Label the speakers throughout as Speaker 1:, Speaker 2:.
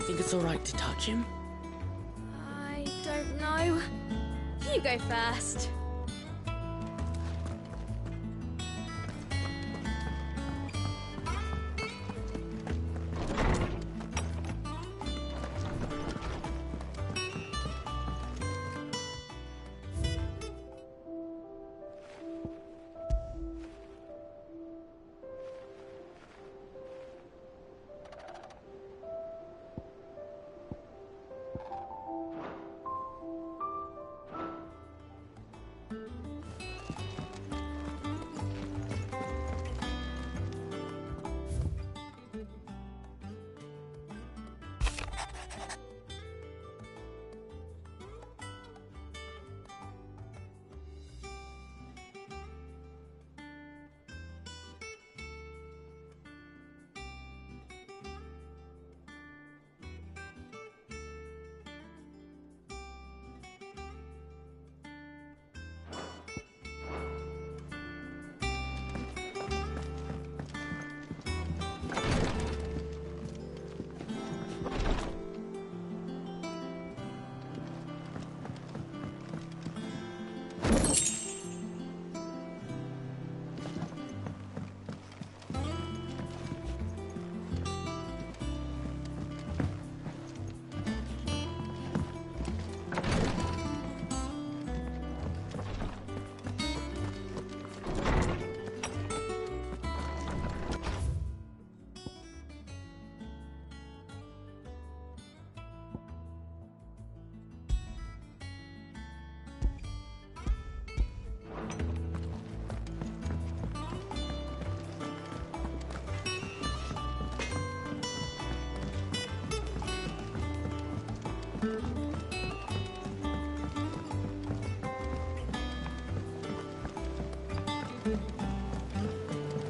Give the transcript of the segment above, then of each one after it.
Speaker 1: think it's all right to touch him?
Speaker 2: I don't know. You go first.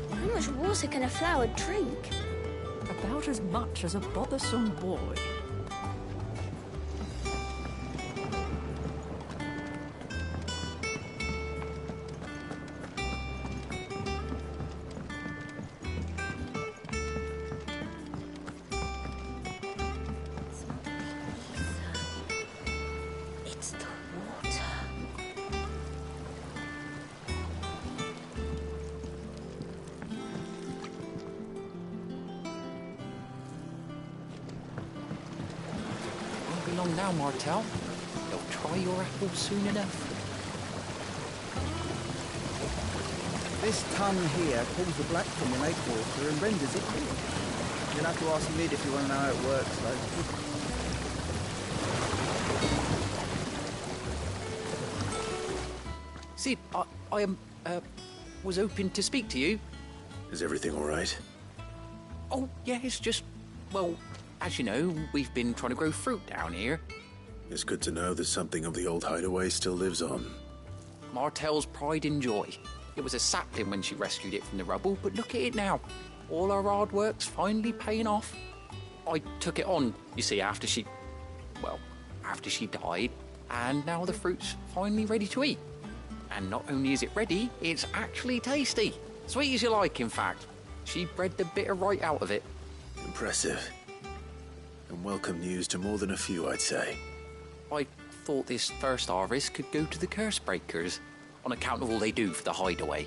Speaker 3: How much water can a flower drink?
Speaker 4: About as much as a bothersome boy.
Speaker 3: It's the water.
Speaker 5: Won't be long now, Martel. They'll try your apple soon enough.
Speaker 6: This tongue here pulls the black from the lake water and renders it clear. You'll have to ask Mid if you want to know how it works, though.
Speaker 5: Sid, I was hoping to speak to you.
Speaker 7: Is everything all right?
Speaker 5: Oh, yeah, it's just, well, as you know, we've been trying to grow fruit down here.
Speaker 7: It's good to know that something of the old hideaway still lives on.
Speaker 5: Martel's pride and joy. It was a sapling when she rescued it from the rubble, but look at it now. All our hard work's finally paying off. I took it on, you see, after she died, and now the fruit's finally ready to eat. And not only is it ready, it's actually tasty. Sweet as you like, in fact. She bred the bitter right out of it.
Speaker 7: Impressive. And welcome news to more than a few, I'd say.
Speaker 5: I thought this first harvest could go to the curse breakers, on account of all they do for the hideaway.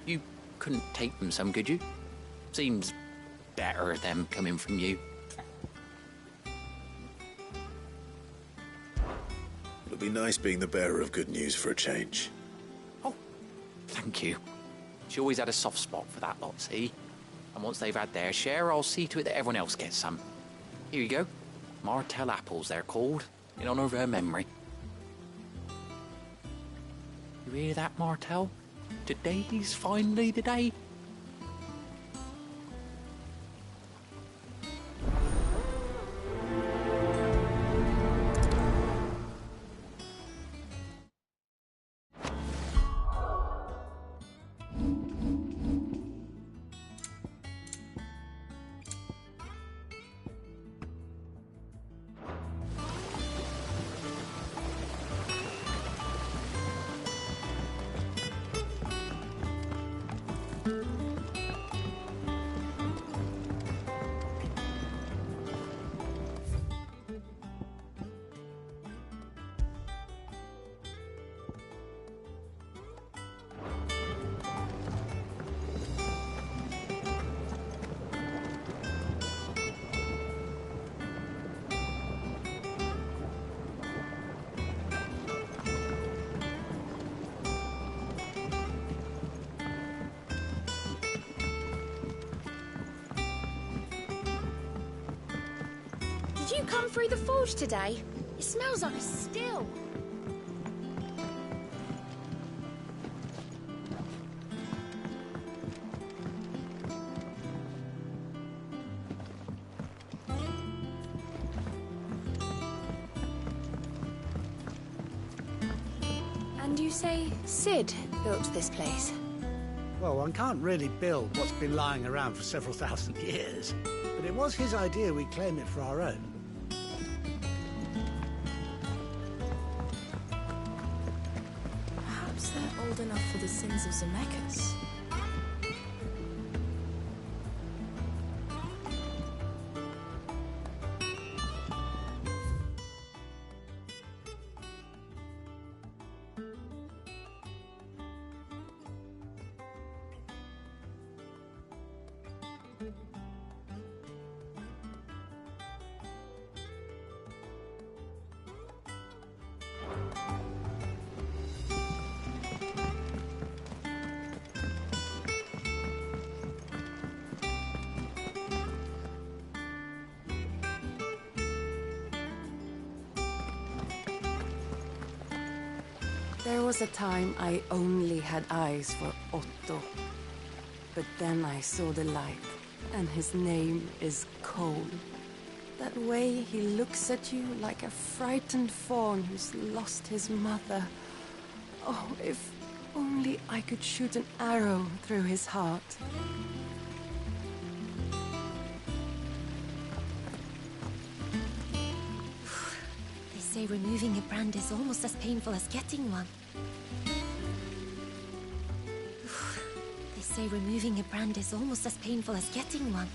Speaker 5: You couldn't take them some, could you? Seems better them coming from you.
Speaker 7: It'll be nice being the bearer of good news for a change.
Speaker 5: Oh, thank you. She always had a soft spot for that lot, see? And once they've had their share, I'll see to it that everyone else gets some. Here you go. Martel apples, they're called, in honour of her memory. You hear that, Martel? Today's finally the day.
Speaker 2: come through the forge today? It smells like a still. And you say Sid built this place?
Speaker 1: Well, one can't really build what's been lying around for several thousand years. But it was his idea we claim it for our own.
Speaker 4: Perhaps they're old enough for the sins of Zemeckis.
Speaker 8: There was a time I only had eyes for Otto. But then I saw the light, and his name is Cole. That way he looks at you like a frightened fawn who's lost his mother. Oh, if only I could shoot an arrow through his heart.
Speaker 9: They say removing a brand is almost as painful as getting one. They say removing a brand is almost as painful as getting one.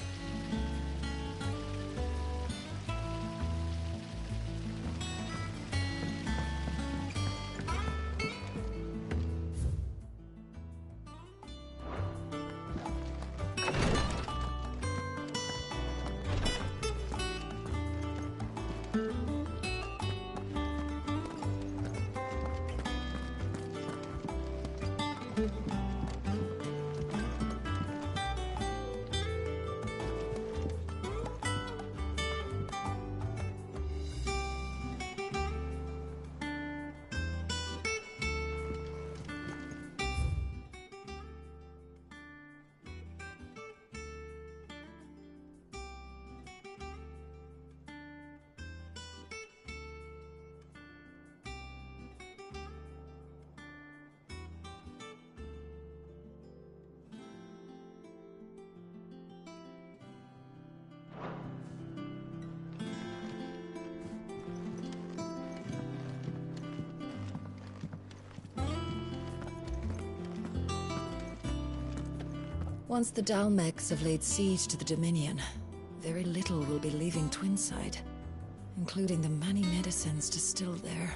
Speaker 4: Once the Dalmegs have laid siege to the Dominion, very little will be leaving Twinside, including the many medicines distilled there.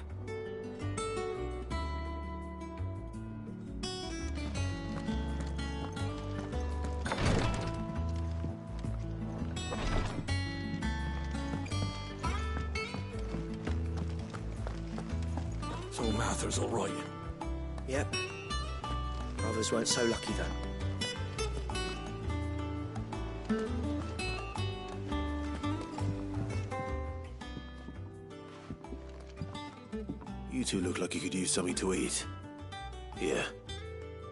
Speaker 7: So Mather's all right.
Speaker 6: Yep. Brothers weren't so lucky, though.
Speaker 7: You two look like you could use something to eat. Here.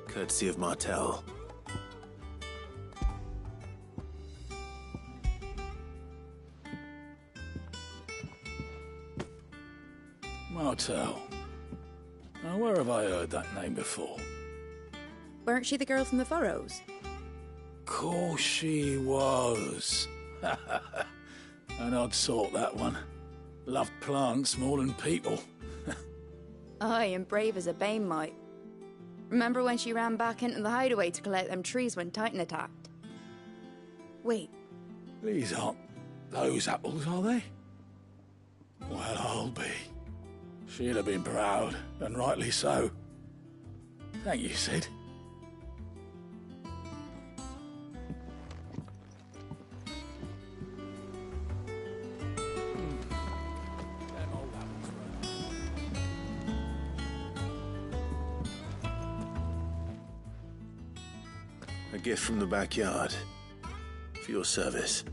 Speaker 7: Courtesy of Martel.
Speaker 10: Martel. Now, where have I heard that name before?
Speaker 11: Weren't she the girl from the Furrows?
Speaker 10: Course she was. An odd sort, that one. Loved plants more than people.
Speaker 11: Aye, and brave as a bane might. Remember when she ran back into the hideaway to collect them trees when Titan attacked? Wait.
Speaker 10: These aren't those apples, are they? Well, I'll be. She'd have been proud, and rightly so. Thank you, Sid.
Speaker 7: A gift from the backyard. For your service.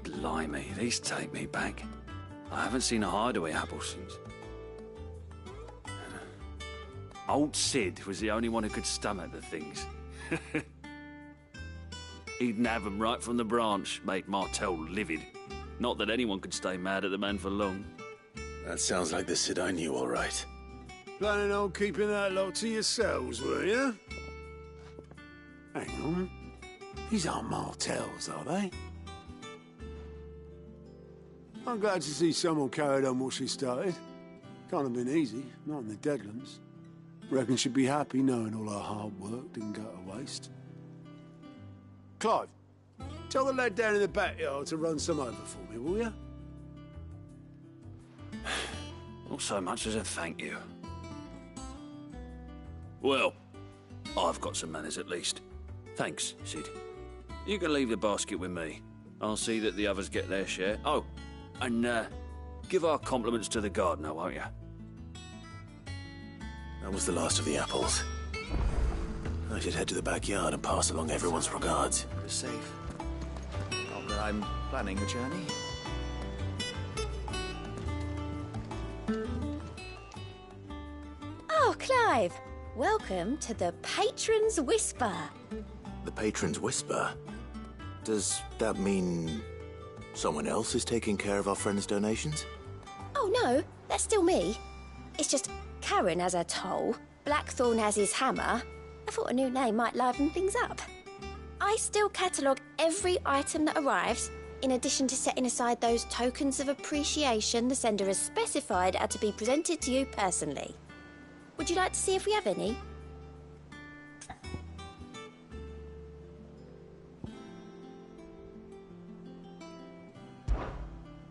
Speaker 12: Blimey, these take me back. I haven't seen a hideaway apple since. Old Sid was the only one who could stomach the things. He'd nab 'em right from the branch, make Martell livid. Not that anyone could stay mad at the man for long.
Speaker 7: That sounds like the Sid I knew, all right.
Speaker 13: Planning on keeping that lot to yourselves, were you? Hang on. These aren't Martells, are they? I'm glad to see someone carried on what she started. Can't have been easy, not in the Deadlands. Reckon she'd be happy knowing all her hard work didn't go to waste. Clive, tell the lad down in the backyard to run some over for me, will you?
Speaker 12: Not so much as a thank you. Well, I've got some manners at least. Thanks, Sid. You can leave the basket with me. I'll see that the others get their share. Oh, and give our compliments to the gardener, won't you?
Speaker 7: That was the last of the apples. I should head to the backyard and pass along everyone's regards.
Speaker 6: You're safe. Not that I'm planning a journey.
Speaker 9: Oh, Clive! Welcome to the Patron's Whisper.
Speaker 7: The Patron's Whisper? Does that mean someone else is taking care of our friend's donations?
Speaker 9: Oh, no, that's still me. It's just Karen has her toll, Blackthorn has his hammer. I thought a new name might liven things up. I still catalogue every item that arrives, in addition to setting aside those tokens of appreciation the sender has specified are to be presented to you personally. Would you like to see if we have any?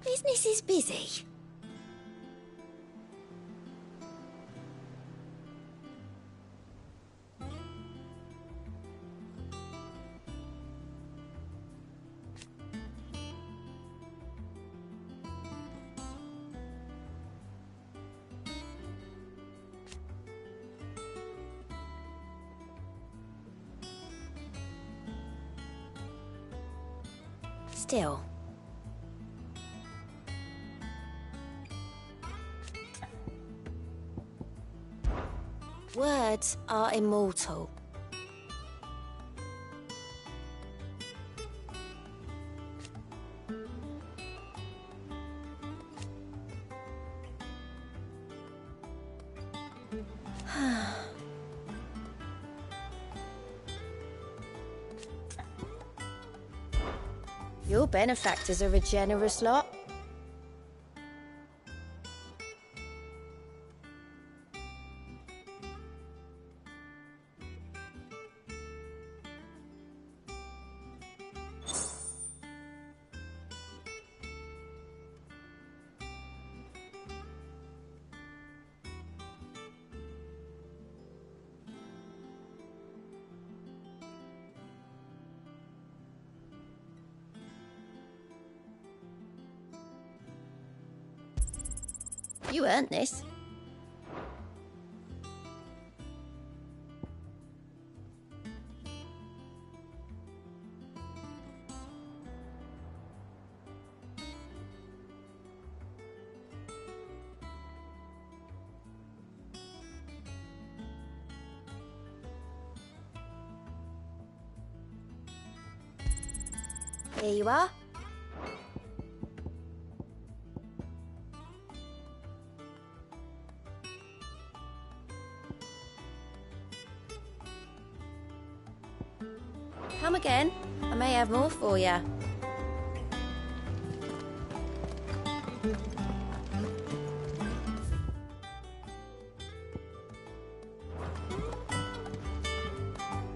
Speaker 9: Business is busy. Still. Words are immortal. Your benefactors are a generous lot. You earned this. Here you are. Come again. I may have more for you.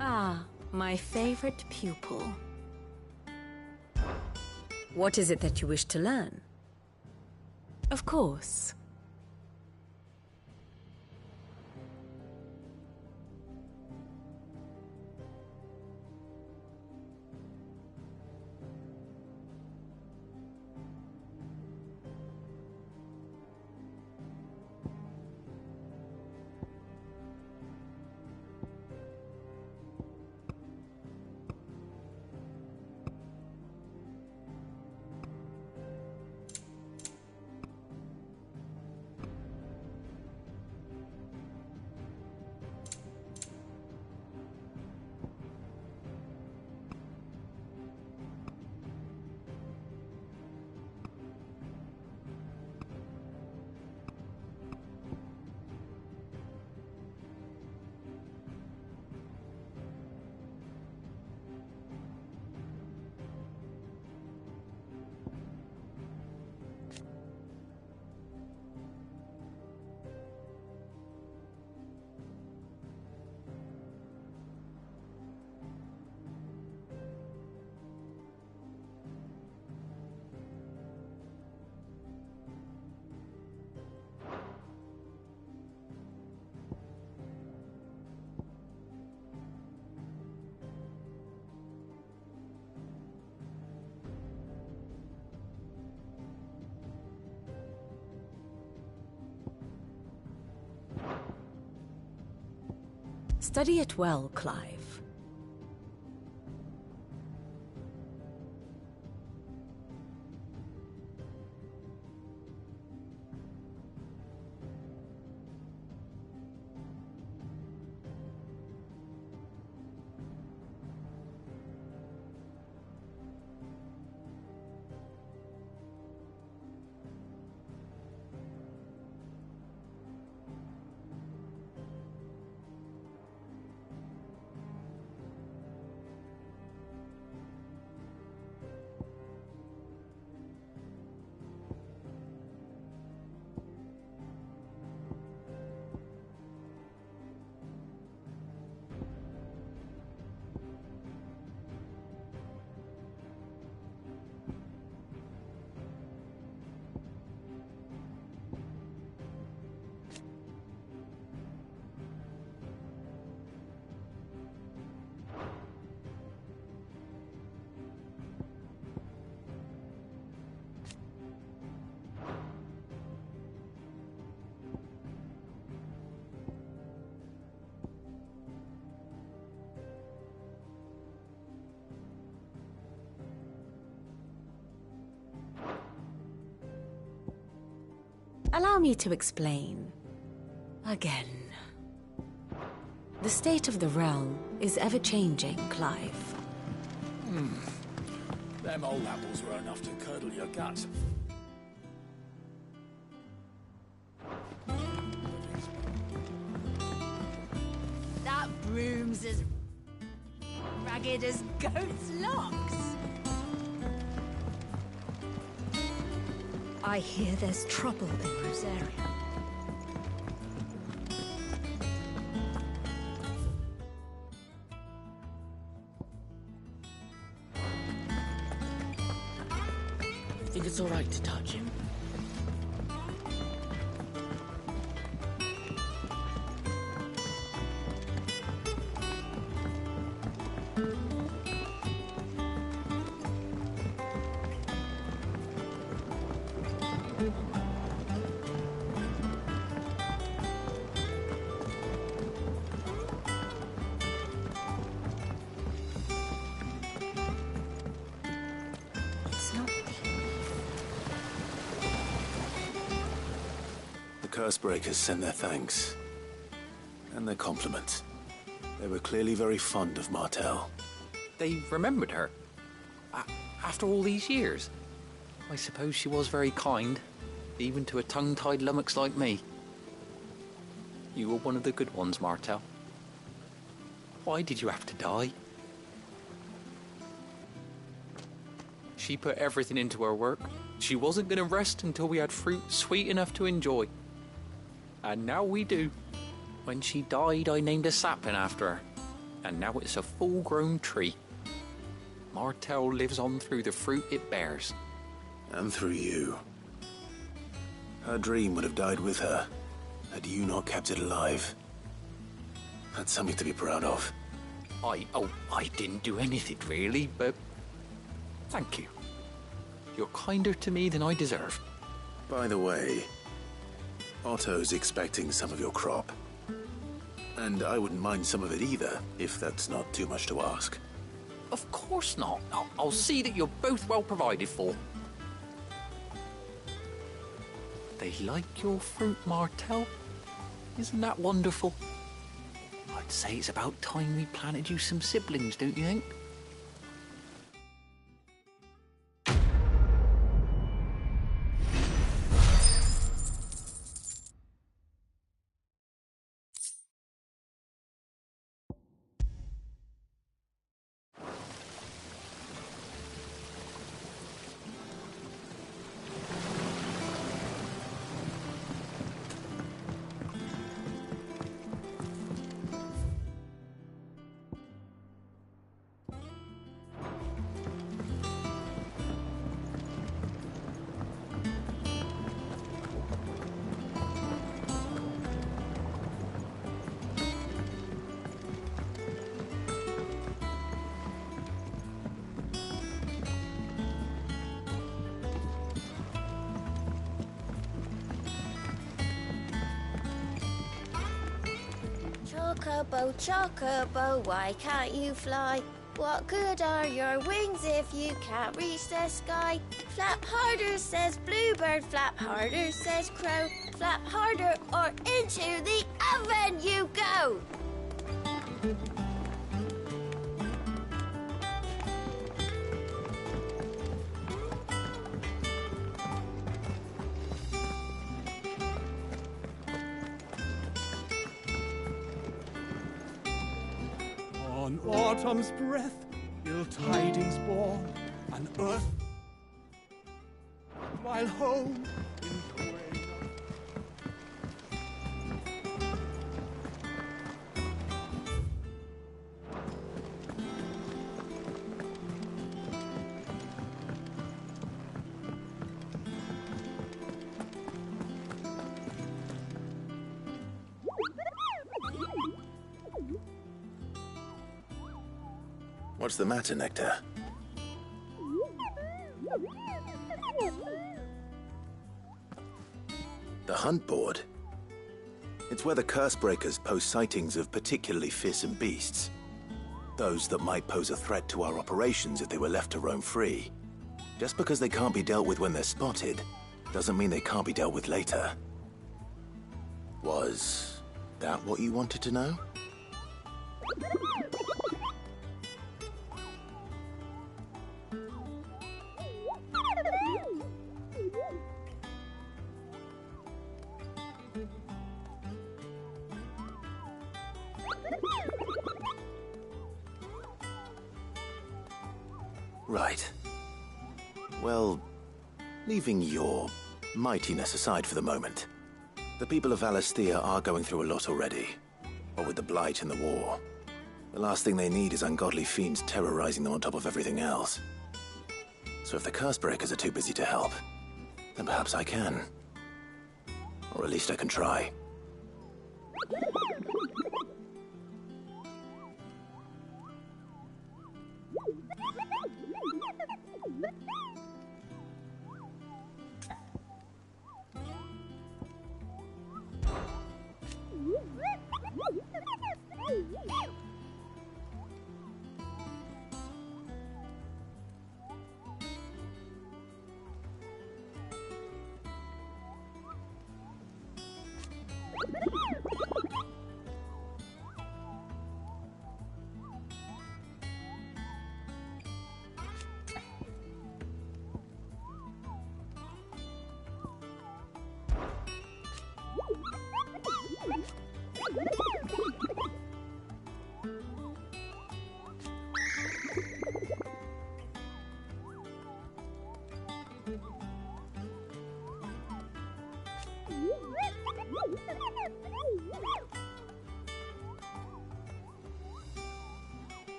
Speaker 8: Ah, my favorite pupil. What is it that you wish to learn? Of course. Study it well, Clive. Allow me to explain. Again. The state of the realm is ever-changing, Clive.
Speaker 10: Them old apples were enough to curdle your guts.
Speaker 14: That broom's as ragged as goat's locks. I hear there's trouble in Rosaria.
Speaker 5: Think it's all right to touch him?
Speaker 7: Cursebreakers send their thanks. And their compliments. They were clearly very fond of Martell.
Speaker 5: They remembered her. After all these years. I suppose she was very kind, even to a tongue-tied lummox like me. You were one of the good ones, Martell. Why did you have to die? She put everything into her work. She wasn't going to rest until we had fruit sweet enough to enjoy. And now we do. When she died, I named a sapling after her. And now it's a full-grown tree. Martell lives on through the fruit it bears.
Speaker 7: And through you. Her dream would have died with her, had you not kept it alive. That's something to be proud of.
Speaker 5: I didn't do anything really, but thank you. You're kinder to me than I deserve.
Speaker 7: By the way, Otto's expecting some of your crop. And I wouldn't mind some of it either, if that's not too much to ask.
Speaker 5: Of course not. I'll see that you're both well provided for. They like your fruit, Martell. Isn't that wonderful? I'd say it's about time we planted you some siblings, don't you think?
Speaker 9: Chocobo, chocobo, why can't you fly? What good are your wings if you can't reach the sky? Flap harder, says bluebird, flap harder, says crow. Flap harder or into the oven you go!
Speaker 15: On autumn's breath, ill tidings born, and earth, while home in the rain.
Speaker 7: What's the matter, Nectar? The hunt board? It's where the curse breakers post sightings of particularly fearsome beasts. Those that might pose a threat to our operations if they were left to roam free. Just because they can't be dealt with when they're spotted, doesn't mean they can't be dealt with later. Was that what you wanted to know? Right. Well, leaving your mightiness aside for the moment, the people of Valisthea are going through a lot already. What with the Blight and the war. The last thing they need is ungodly fiends terrorizing them on top of everything else. So if the Cursebreakers are too busy to help, then perhaps I can. Or at least I can try.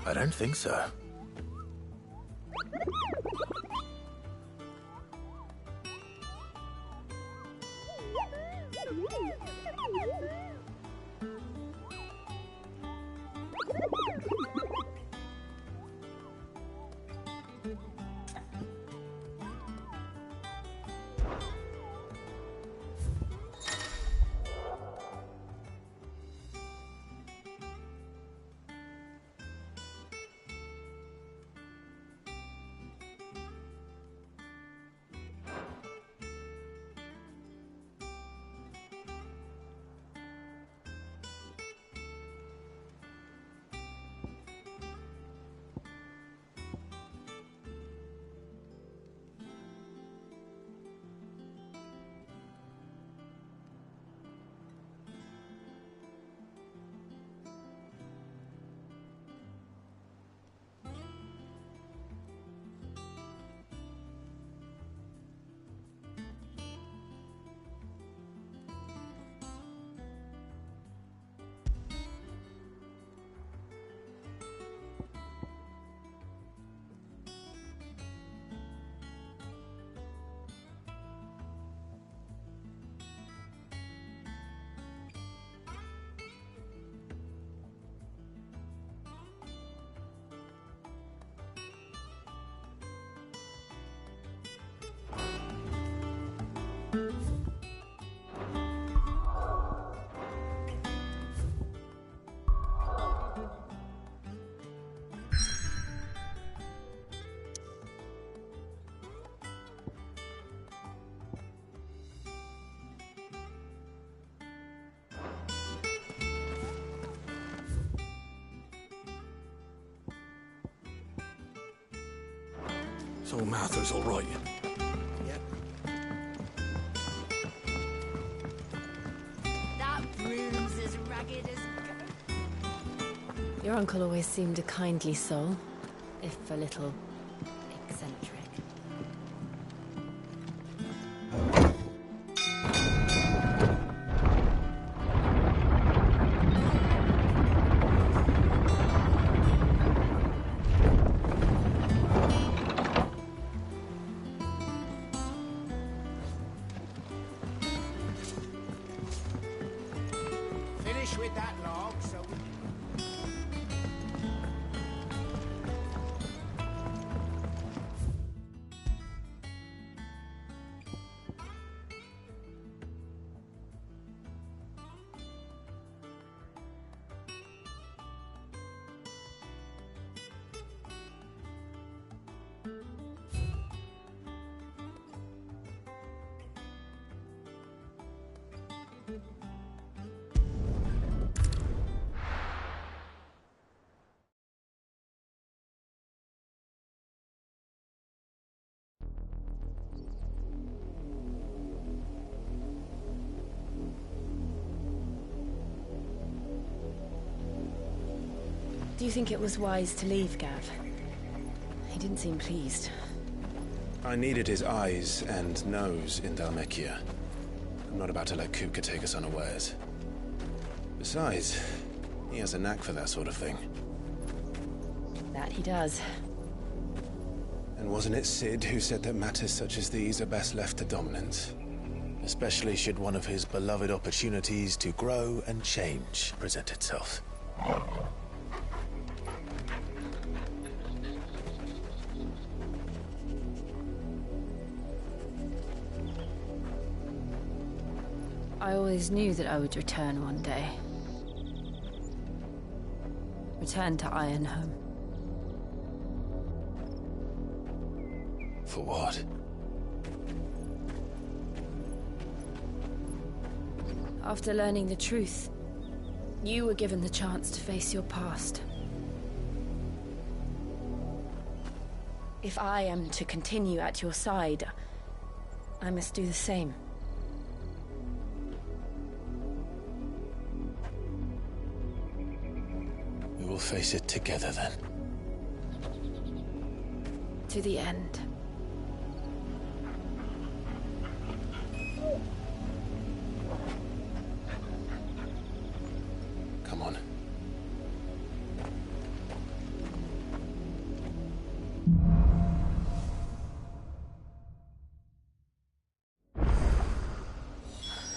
Speaker 7: I don't think so.
Speaker 10: So Martha's all right.
Speaker 14: That broom's as ragged as
Speaker 8: Your uncle always seemed a kindly soul, if a little eccentric.
Speaker 1: Finish with that log, so we...
Speaker 8: Do you think it was wise to leave, Gav? He didn't seem pleased.
Speaker 7: I needed his eyes and nose in Dhalmekia. I'm not about to let Kupka take us unawares. Besides, he has a knack for that sort of thing.
Speaker 8: That he does.
Speaker 7: And wasn't it Sid who said that matters such as these are best left to dominance? Especially should one of his beloved opportunities to grow and change present itself.
Speaker 8: I always knew that I would return one day. Return to Ironhome.
Speaker 7: For what?
Speaker 8: After learning the truth, you were given the chance to face your past. If I am to continue at your side, I must do the same.
Speaker 7: We will face it together then.
Speaker 8: To the end.
Speaker 7: Come on.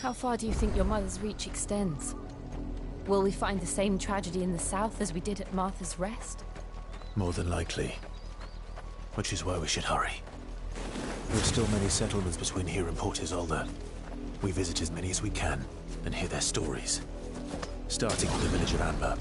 Speaker 8: How far do you think your mother's reach extends? Will we find the same tragedy in the south as we did at Martha's Rest?
Speaker 7: More than likely. Which is why we should hurry. There are still many settlements between here and Port Isolde. We visit as many as we can and hear their stories. Starting with the village of Amber.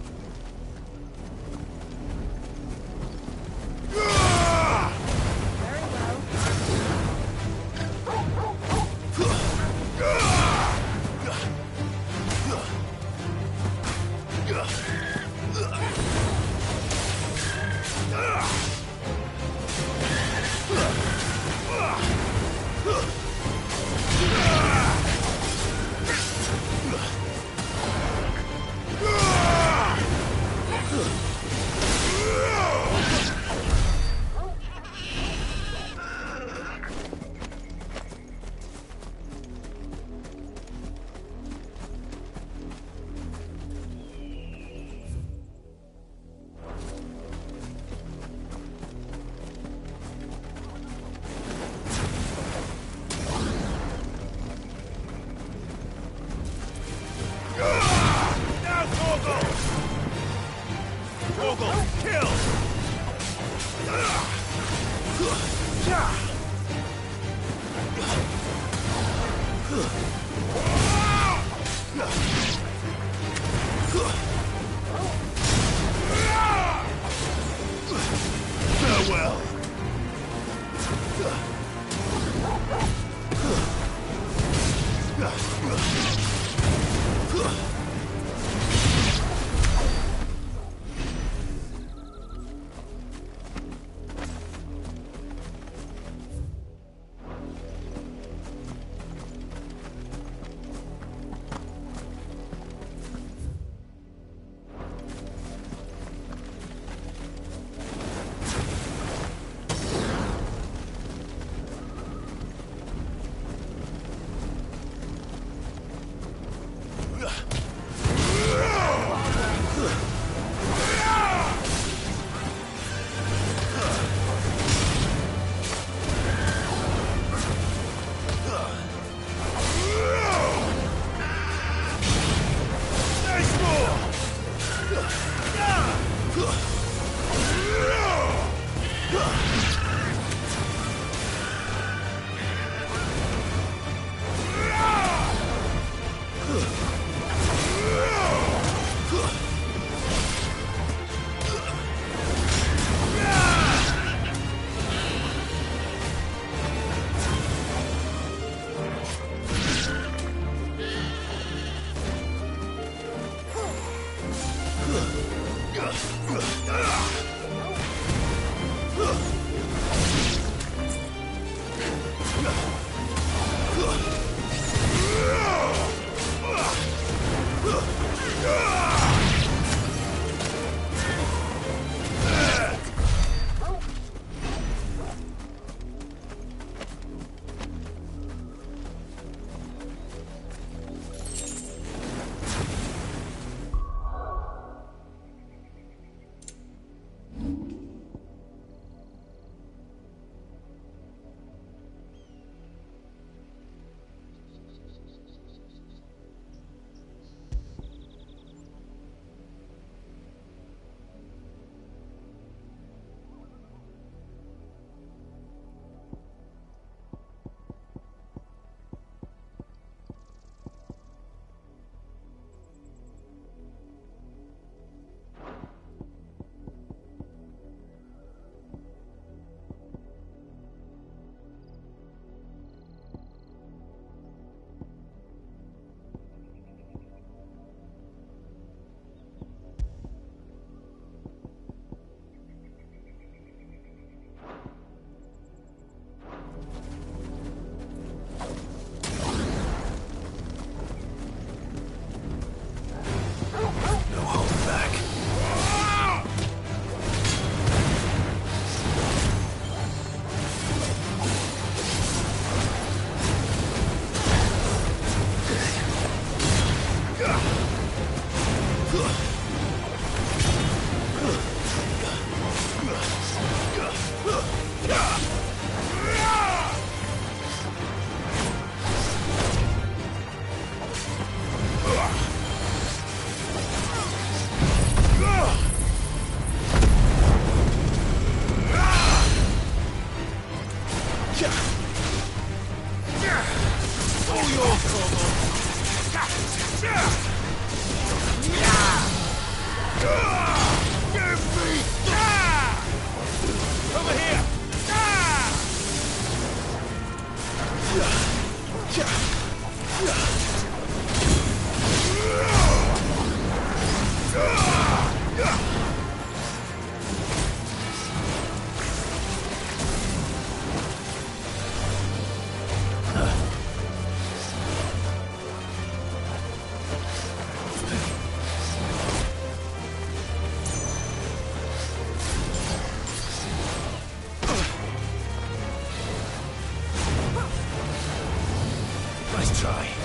Speaker 7: Nice try.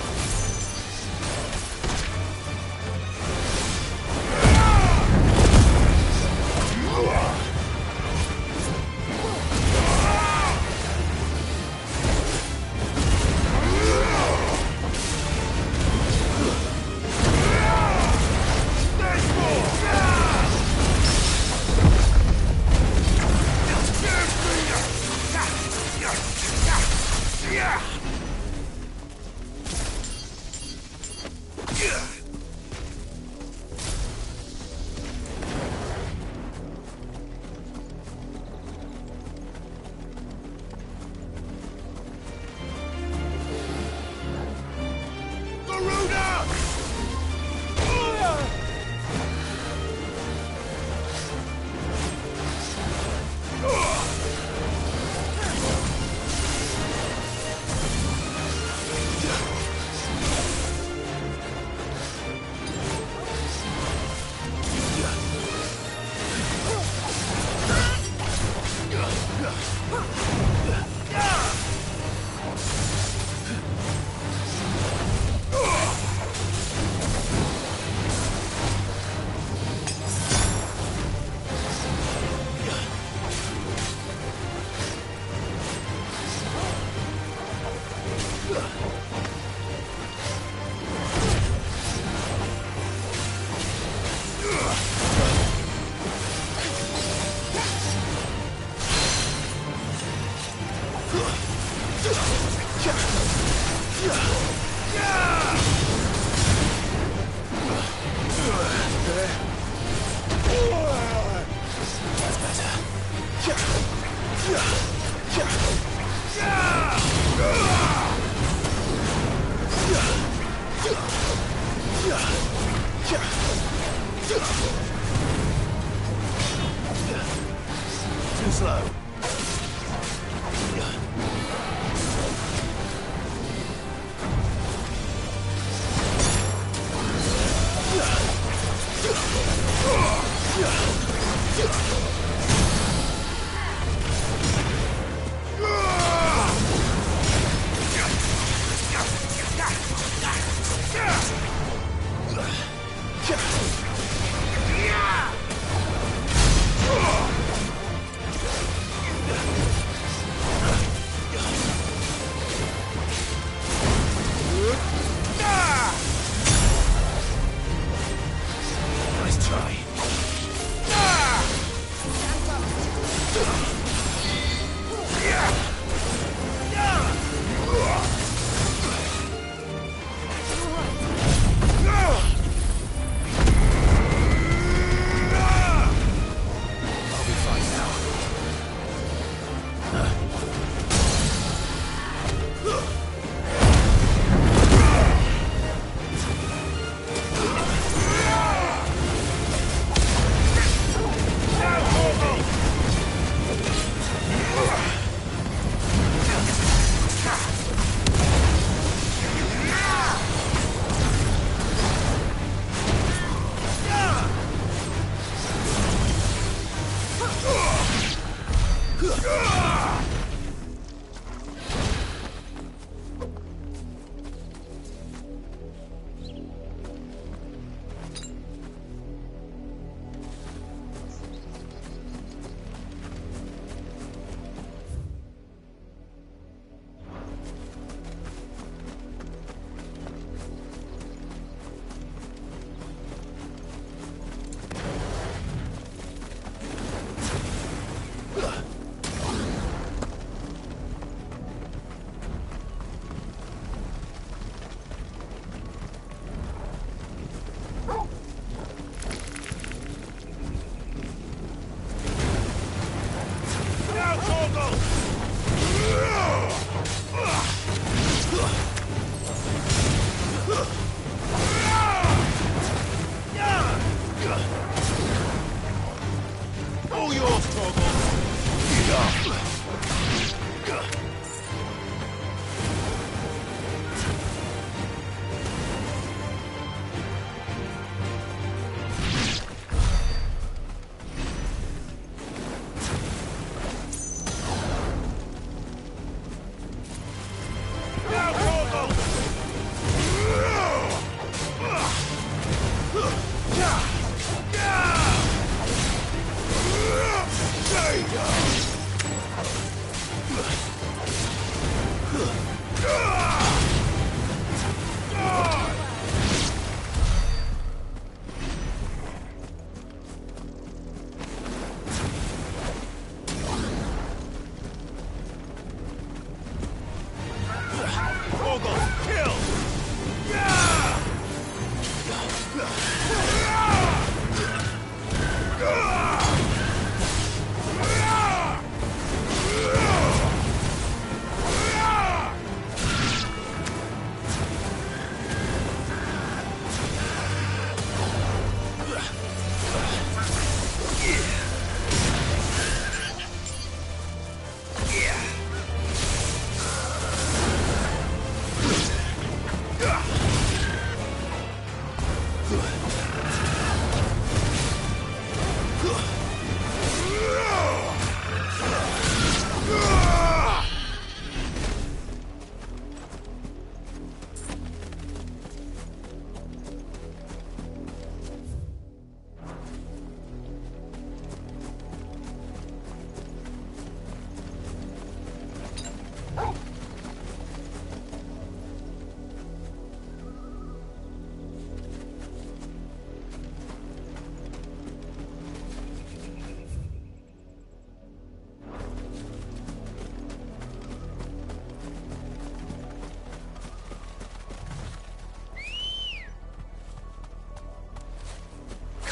Speaker 7: Too slow.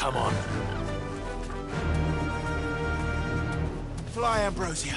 Speaker 7: Come on.
Speaker 16: Fly, Ambrosia.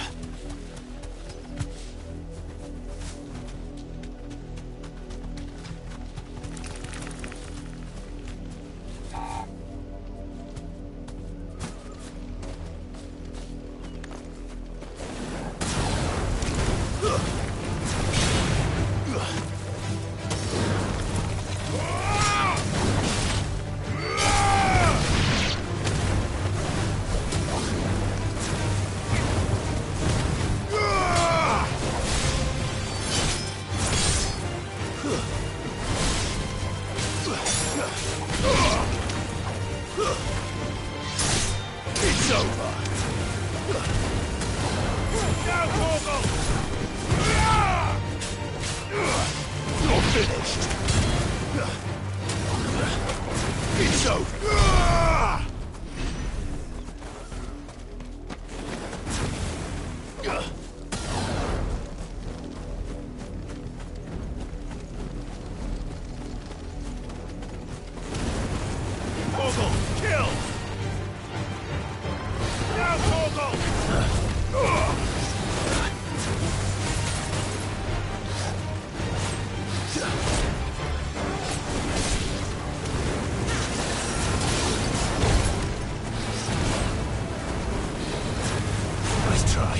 Speaker 15: It's over. Now, Morgul! You're finished. It's over. Morgul, kill! Now, Morgul!
Speaker 7: Nice try.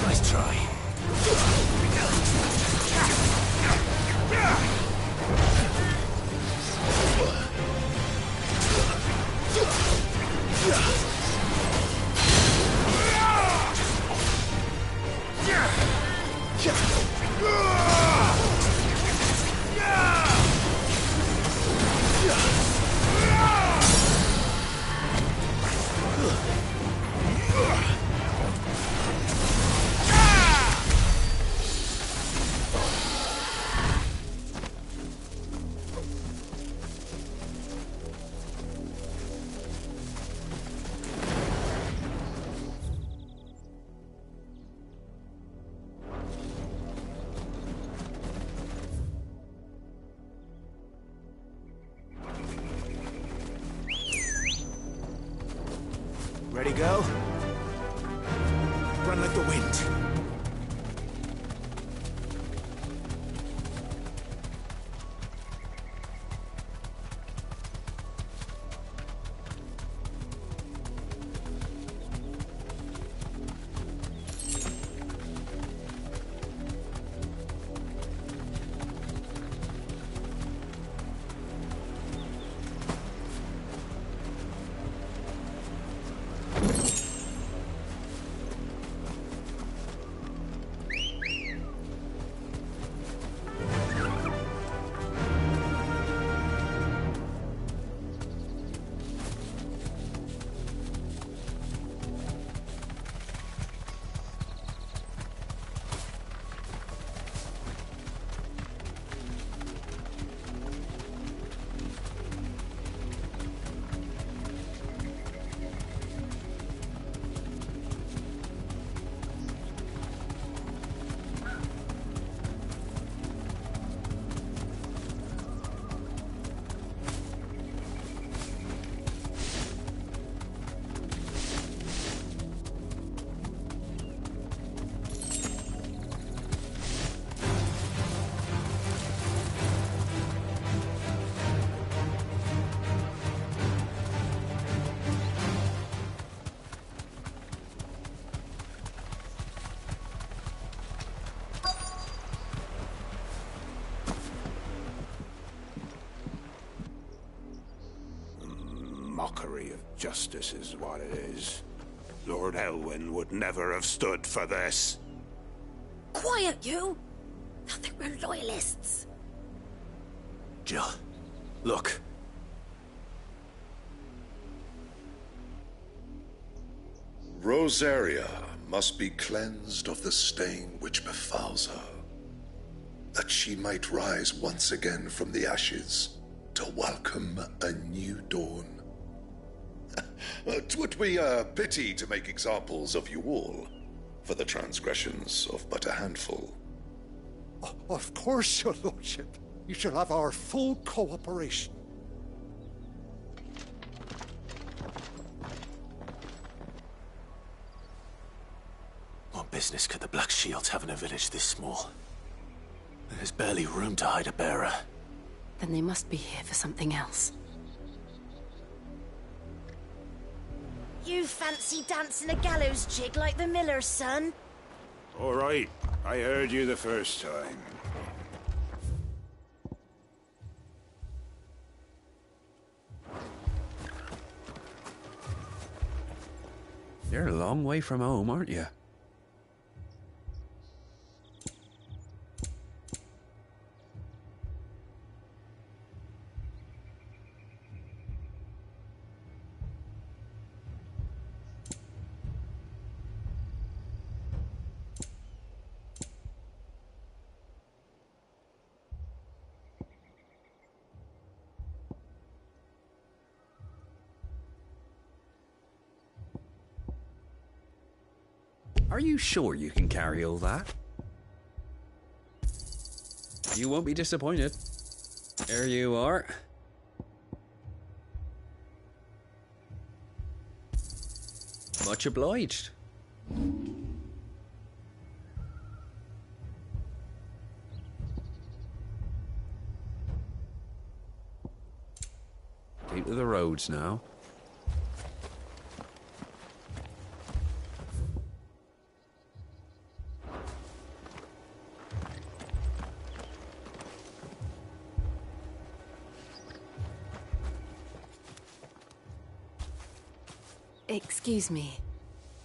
Speaker 7: Nice try.
Speaker 16: Ready, go?
Speaker 7: Run like the wind.
Speaker 15: mockery of justice is what it is. Lord Elwyn would never have stood for this.
Speaker 9: Quiet, you! They'll think we're loyalists.
Speaker 7: Jill, look.
Speaker 16: Rosaria must be cleansed of the stain which befouls her, that she might rise once again from the ashes to welcome a new dawn. 'Twould be a pity to make examples of you all, for the transgressions of but a handful.
Speaker 1: Of course, your lordship. You shall have our full cooperation.
Speaker 7: What business could the Black Shields have in a village this small? There's barely room to hide a bearer.
Speaker 8: Then they must be here for something else.
Speaker 14: You fancy dancing a gallows jig like the miller's son?
Speaker 15: All right, I heard you the first time.
Speaker 12: You're a long way from home, aren't you? Are you sure you can carry all that? You won't be disappointed. There you are. Much obliged. Keep to the roads now.
Speaker 8: Excuse me,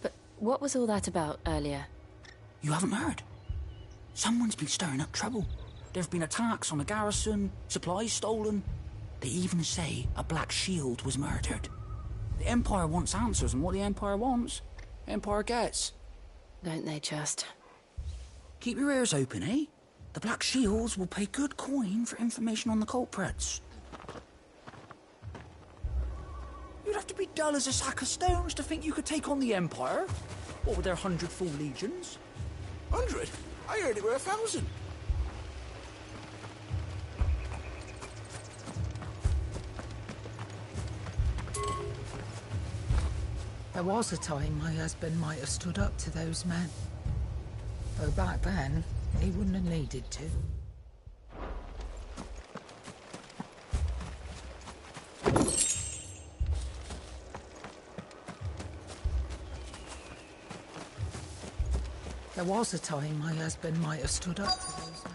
Speaker 8: but what was all that about earlier?
Speaker 17: You haven't heard? Someone's been stirring up trouble. There have been attacks on the garrison, supplies stolen. They even say a Black Shield was murdered. The Empire wants answers, and what the Empire wants, Empire gets.
Speaker 8: Don't they just?
Speaker 17: Keep your ears open, eh? The Black Shields will pay good coin for information on the culprits. You'd have to be dull as a sack of stones to think you could take on the Empire. What with their 100 full legions?
Speaker 15: 100? I heard it were 1,000.
Speaker 18: There was a time my husband might have stood up to those men. Though back then, he wouldn't have needed to. There was a time my husband might have stood up to those men.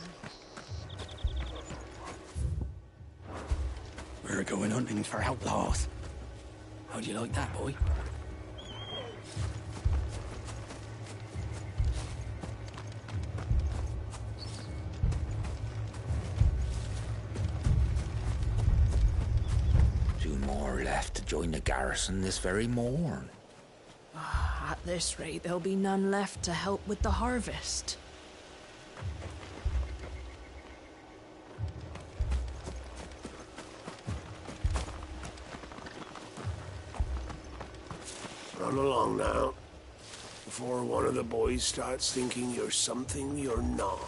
Speaker 17: We're going hunting for outlaws. How do you like that, boy?
Speaker 19: Two more left to join the garrison this very morn.
Speaker 18: At this rate, there'll be none left to help with the harvest.
Speaker 13: Run along now, before one of the boys starts thinking you're something you're not.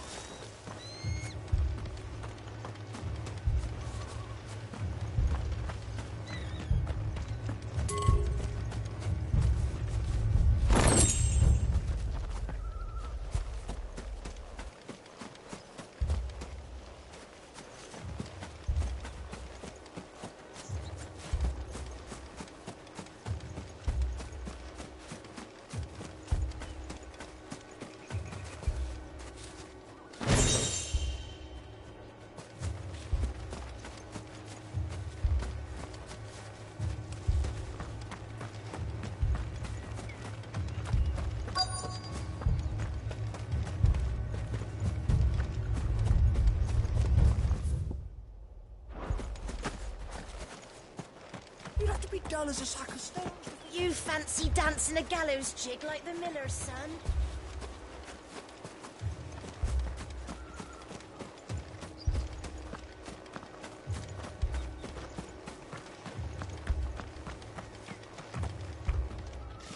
Speaker 17: You'd have to be dull as a sack of stones.
Speaker 14: You fancy dancing a gallows jig like the miller's son?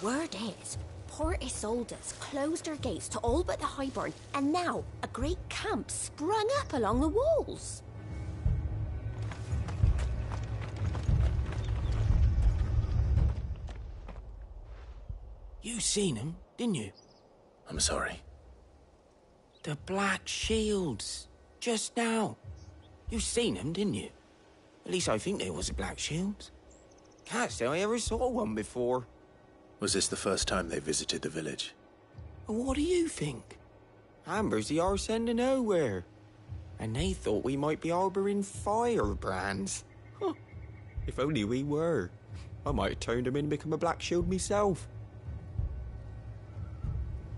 Speaker 9: Word is, Port Isolde's closed her gates to all but the Highborn, and now a great camp sprung up along the walls.
Speaker 19: You seen him, didn't you?
Speaker 7: I'm sorry.
Speaker 19: The Black Shields. Just now. You seen him, didn't you? At least I think there was a Black Shields. Can't say I ever saw one before.
Speaker 7: Was this the first time they visited the village?
Speaker 19: What do you think? Amber's the arse end of nowhere. And they thought we might be harbouring firebrands. Huh. If only we were. I might have turned them in and become a Black Shield myself.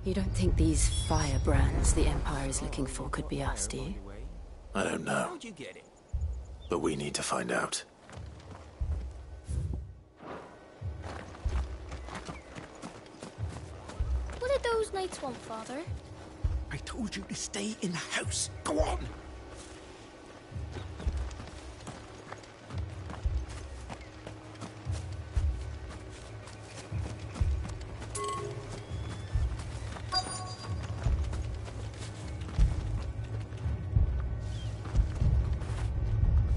Speaker 8: You don't think these firebrands the Empire is looking for could be us, do you?
Speaker 7: I don't know. But we need to find out.
Speaker 9: What did those knights want, Father?
Speaker 17: I told you to stay in the house. Go on!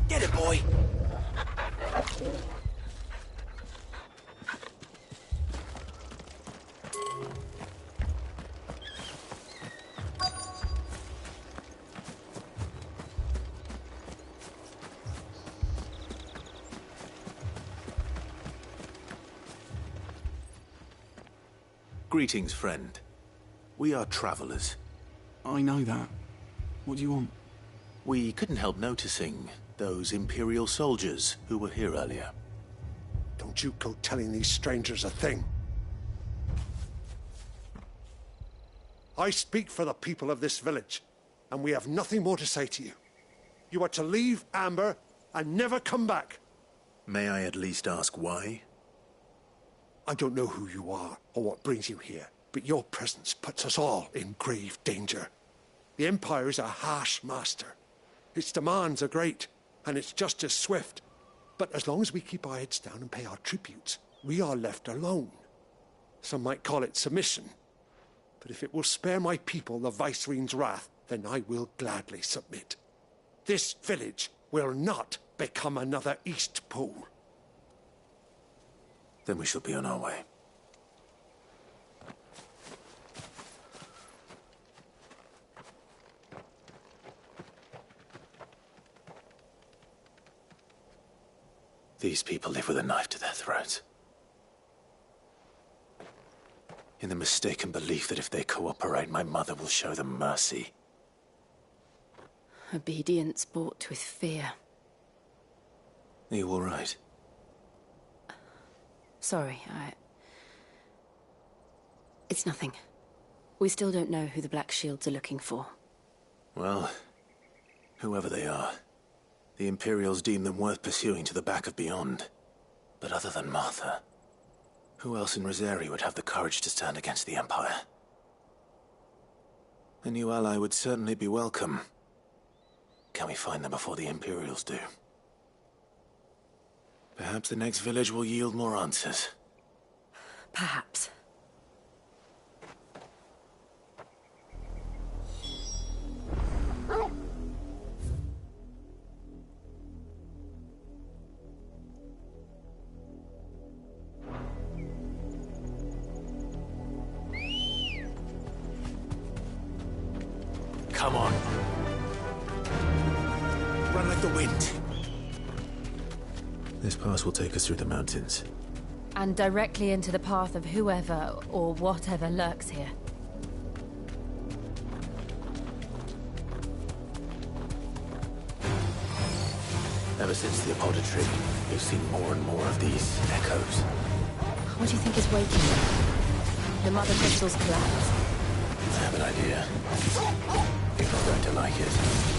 Speaker 17: Get it, boy!
Speaker 7: Greetings, friend. We are travelers.
Speaker 20: I know that. What do you want?
Speaker 7: We couldn't help noticing those Imperial soldiers who were here earlier.
Speaker 15: Don't you go telling these strangers a thing. I speak for the people of this village, and we have nothing more to say to you. You are to leave Amber and never come back.
Speaker 7: May I at least ask why?
Speaker 15: I don't know who you are or what brings you here, but your presence puts us all in grave danger. The Empire is a harsh master. Its demands are great, and its justice swift. But as long as we keep our heads down and pay our tributes, we are left alone. Some might call it submission. But if it will spare my people the Viceroy's wrath, then I will gladly submit. This village will not become another East Pole.
Speaker 7: Then we shall be on our way. These people live with a knife to their throats. In the mistaken belief that if they cooperate, my mother will show them mercy.
Speaker 8: Obedience bought with fear.
Speaker 7: Are you all right?
Speaker 8: Sorry, It's nothing. We still don't know who the Black Shields are looking for.
Speaker 7: Well, whoever they are, the Imperials deem them worth pursuing to the back of beyond. But other than Martha, who else in Rosari would have the courage to stand against the Empire? A new ally would certainly be welcome. Can we find them before the Imperials do? Perhaps the next village will yield more answers.
Speaker 8: Perhaps.
Speaker 7: Come on. Run like the wind. This pass will take us through the mountains.
Speaker 8: And directly into the path of whoever or whatever lurks here.
Speaker 7: Ever since the apothecary, we've seen more and more of these echoes.
Speaker 8: What do you think is waking them? The Mother Crystal's collapse?
Speaker 7: I have an idea. You're not going to like it.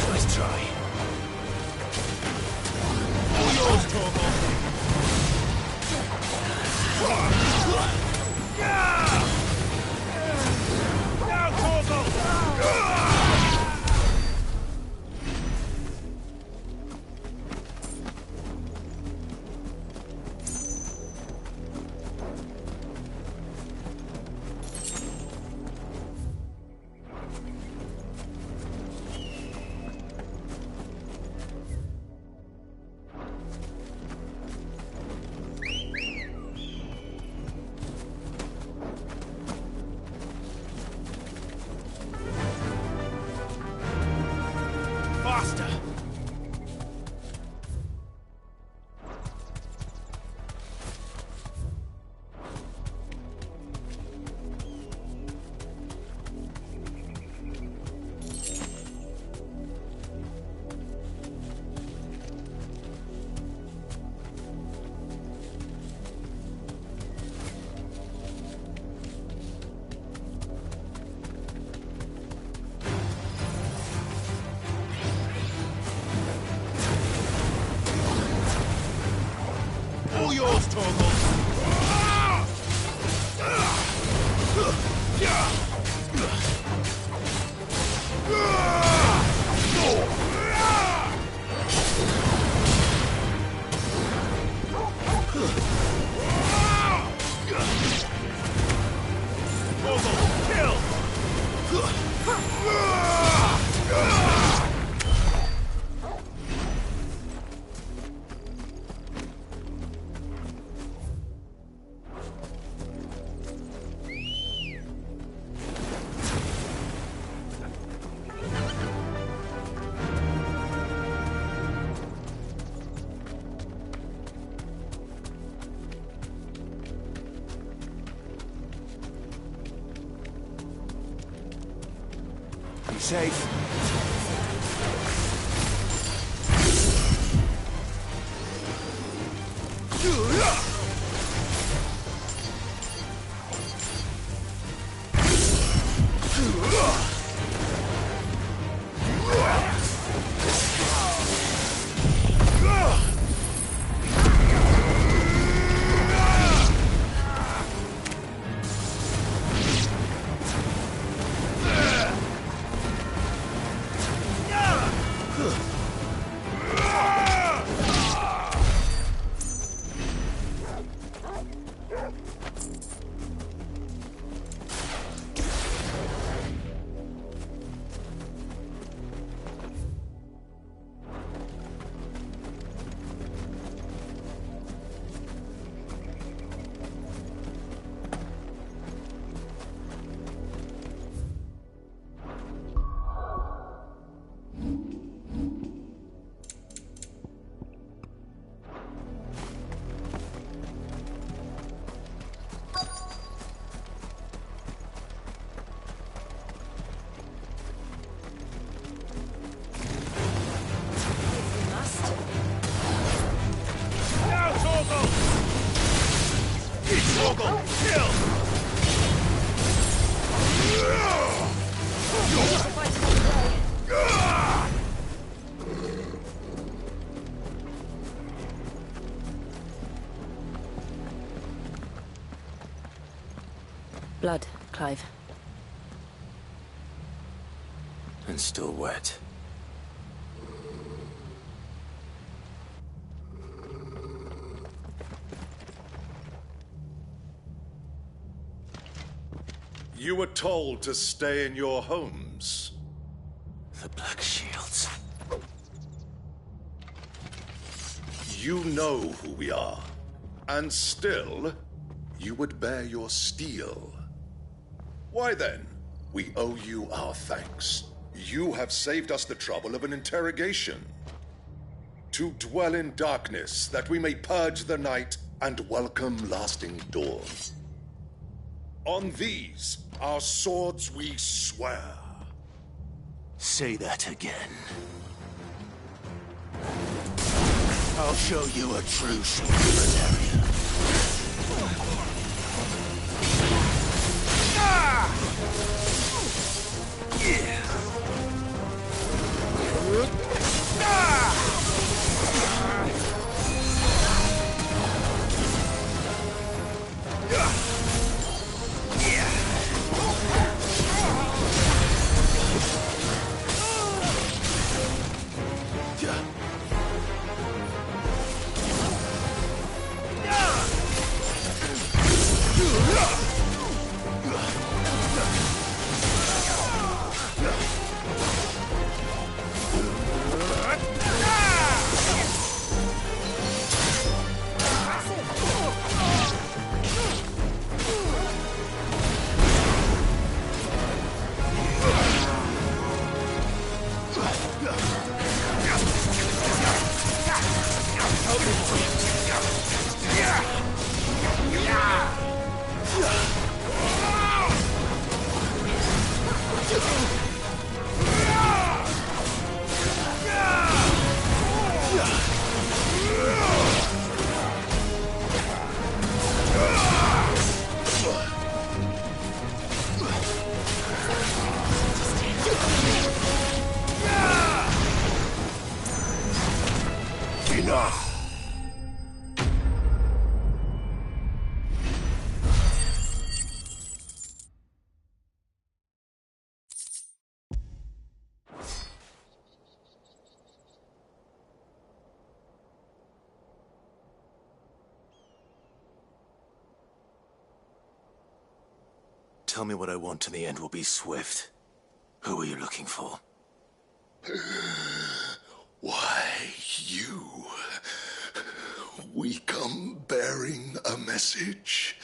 Speaker 7: Nice try.
Speaker 21: All yours, Torgal. Now, Torgal! Faster! All yours, Torgal!
Speaker 15: Be safe.
Speaker 8: Blood, Clive.
Speaker 7: And still wet.
Speaker 16: You were told to stay in your homes.
Speaker 7: The Black Shields.
Speaker 16: You know who we are. And still, you would bear your steel. Why then, we owe you our thanks. You have saved us the trouble of an interrogation. To dwell in darkness, that we may purge the night and welcome lasting dawn. On these, our swords we swear.
Speaker 21: Say that again. I'll show you a true barbarian.
Speaker 7: Tell me what I want and the end will be swift. Who are you looking for?
Speaker 16: Why, you. We come bearing a message.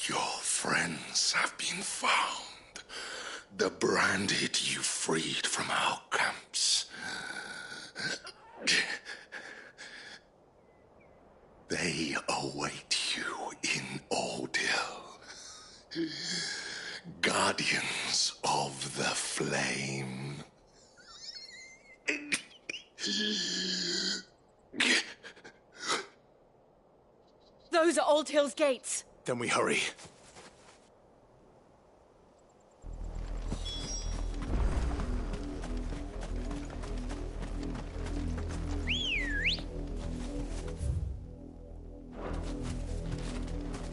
Speaker 16: Your friends have been found. The branded you freed from our camps. They await you in Ordeal. Guardians of the Flame.
Speaker 14: Those are Old Hill's gates.
Speaker 7: Then we hurry.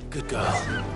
Speaker 7: Good girl.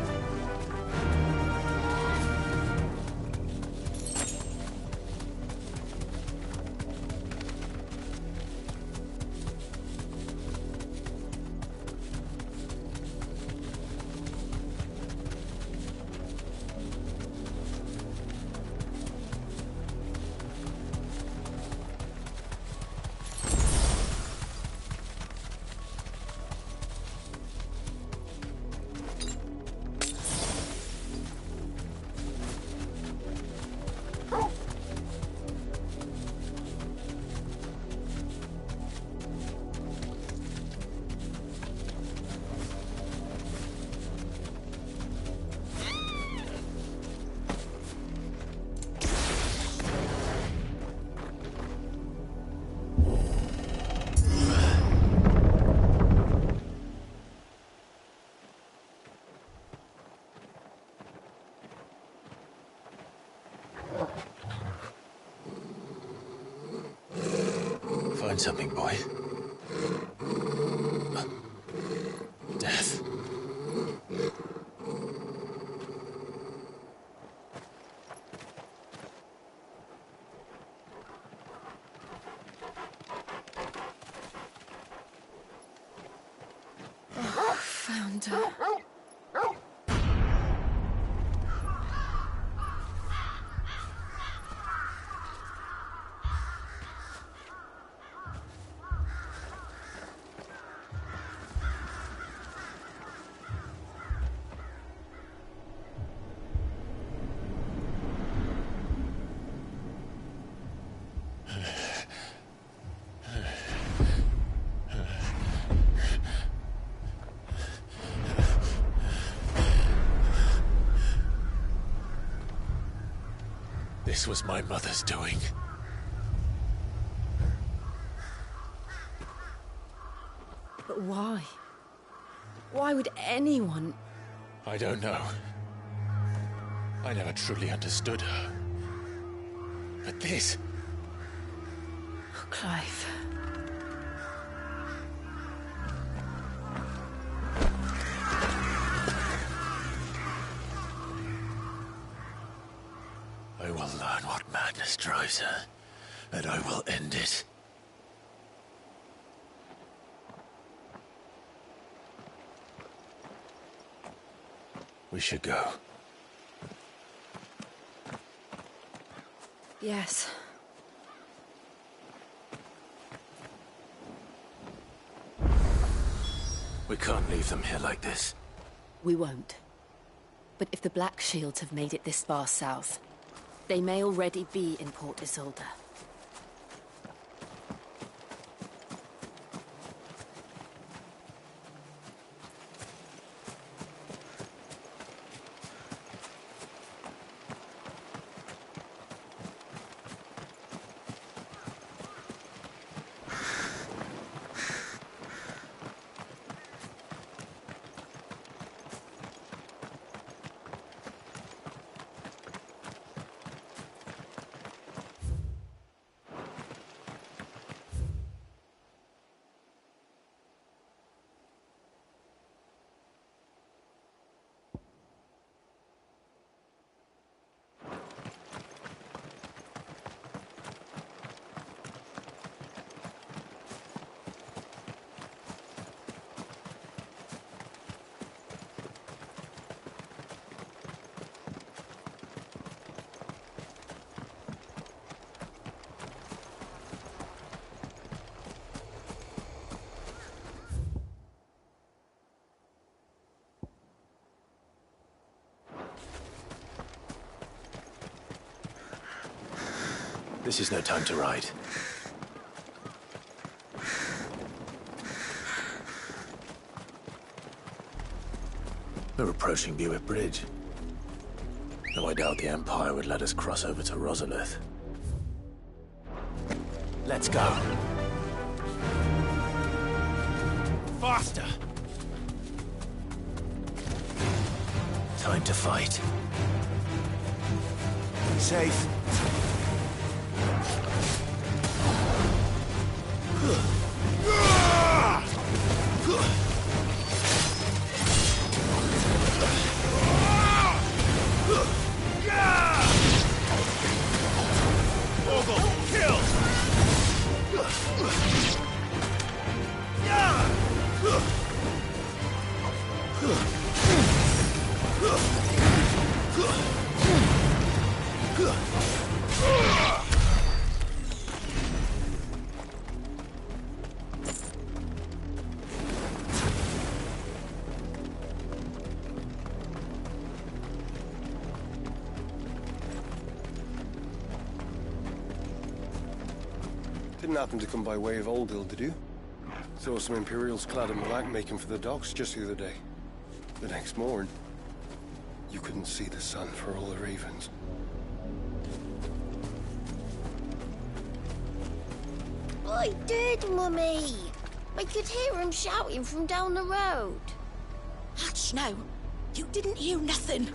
Speaker 7: Find something, boy. Death.
Speaker 8: Oh, found her.
Speaker 10: This was my mother's doing.
Speaker 8: But why? Why would anyone...
Speaker 10: I don't know. I never truly understood her. But this...
Speaker 8: Oh, Clive.
Speaker 10: I will learn what madness drives her, and I will end it. We should go.
Speaker 8: Yes.
Speaker 7: We can't leave them here like this.
Speaker 8: We won't. But if the Black Shields have made it this far south, they may already be in Port Isolde.
Speaker 7: This is no time to ride. We're approaching Buick Bridge. Though I doubt the Empire would let us cross over to Rosalith. Let's go.
Speaker 10: Faster!
Speaker 7: Time to fight.
Speaker 6: Safe.
Speaker 15: Didn't happen to come by way of Oldhill, did you? Saw some Imperials clad in black making for the docks just the other day. The next morn, you couldn't see the sun for all the ravens.
Speaker 9: I did, Mummy. I could hear him shouting from down the road.
Speaker 14: Hush now. You didn't hear nothing.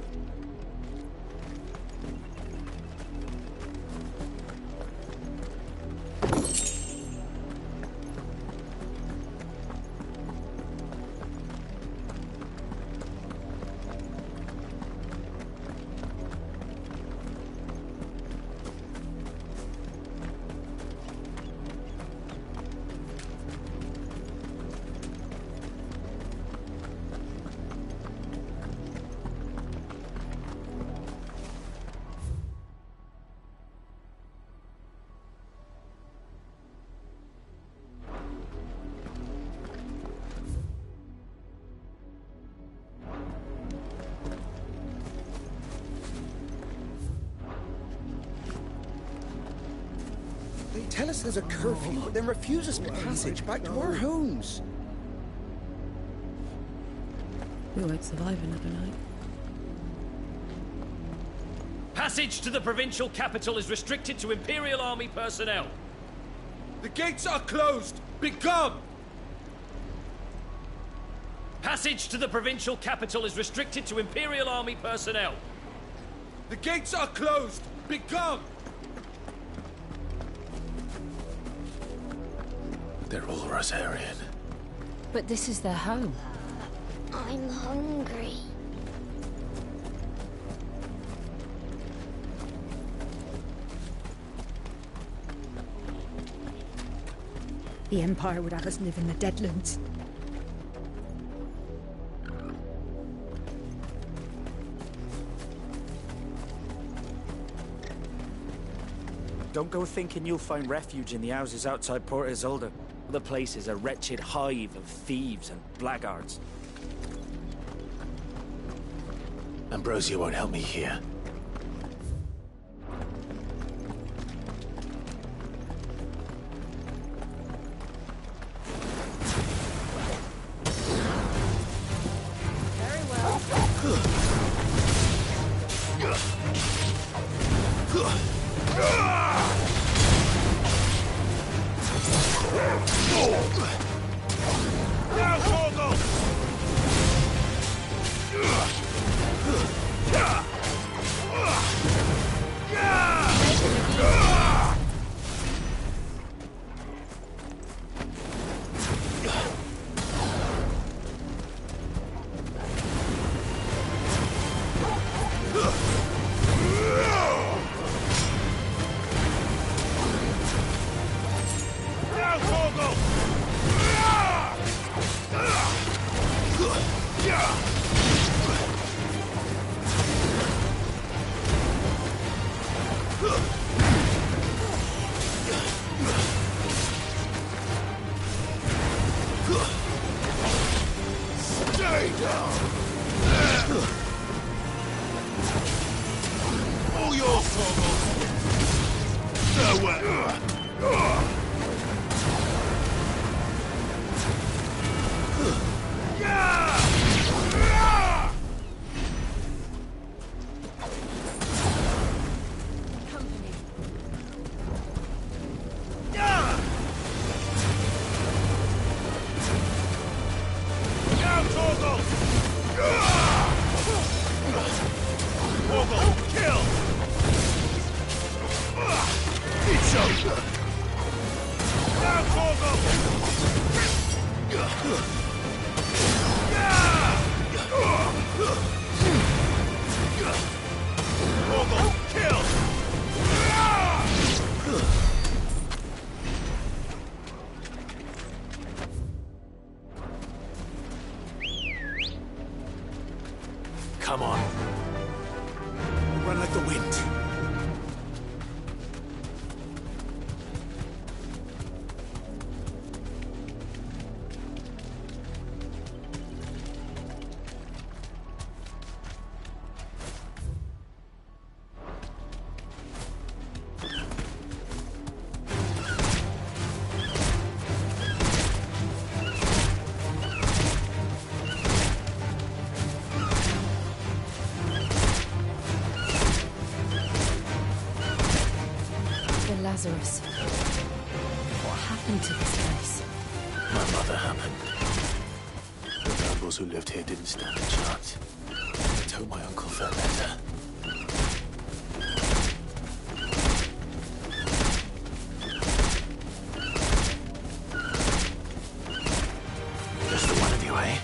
Speaker 6: They tell us there's a curfew, but then refuse us passage back to our homes.
Speaker 8: We won't survive another night.
Speaker 3: Passage to the provincial capital is restricted to Imperial Army personnel.
Speaker 22: The gates are closed! Begone!
Speaker 3: Passage to the provincial capital is restricted to Imperial Army personnel.
Speaker 22: The gates are closed! Begone!
Speaker 7: They're all Rosarian.
Speaker 18: But this is their home.
Speaker 9: I'm hungry.
Speaker 18: The Empire would have us live in the Deadlands.
Speaker 23: Don't go thinking you'll find refuge in the houses outside Port Isolde. The place is a wretched hive of thieves and blackguards.
Speaker 7: Ambrosia won't help me here.
Speaker 9: Very well.
Speaker 21: Now, Torgal! Stay down! All yours, Torgal! Nowhere! Now, Torgal! Torgal, kill! It's over! Now, Torgal! Torgal, kill!
Speaker 7: Come on. Run like the wind.
Speaker 4: Lazarus. What happened to this place?
Speaker 7: My mother happened. The nobles who lived here didn't stand a chance. Let's hope my uncle felt better. Just the one of you, eh?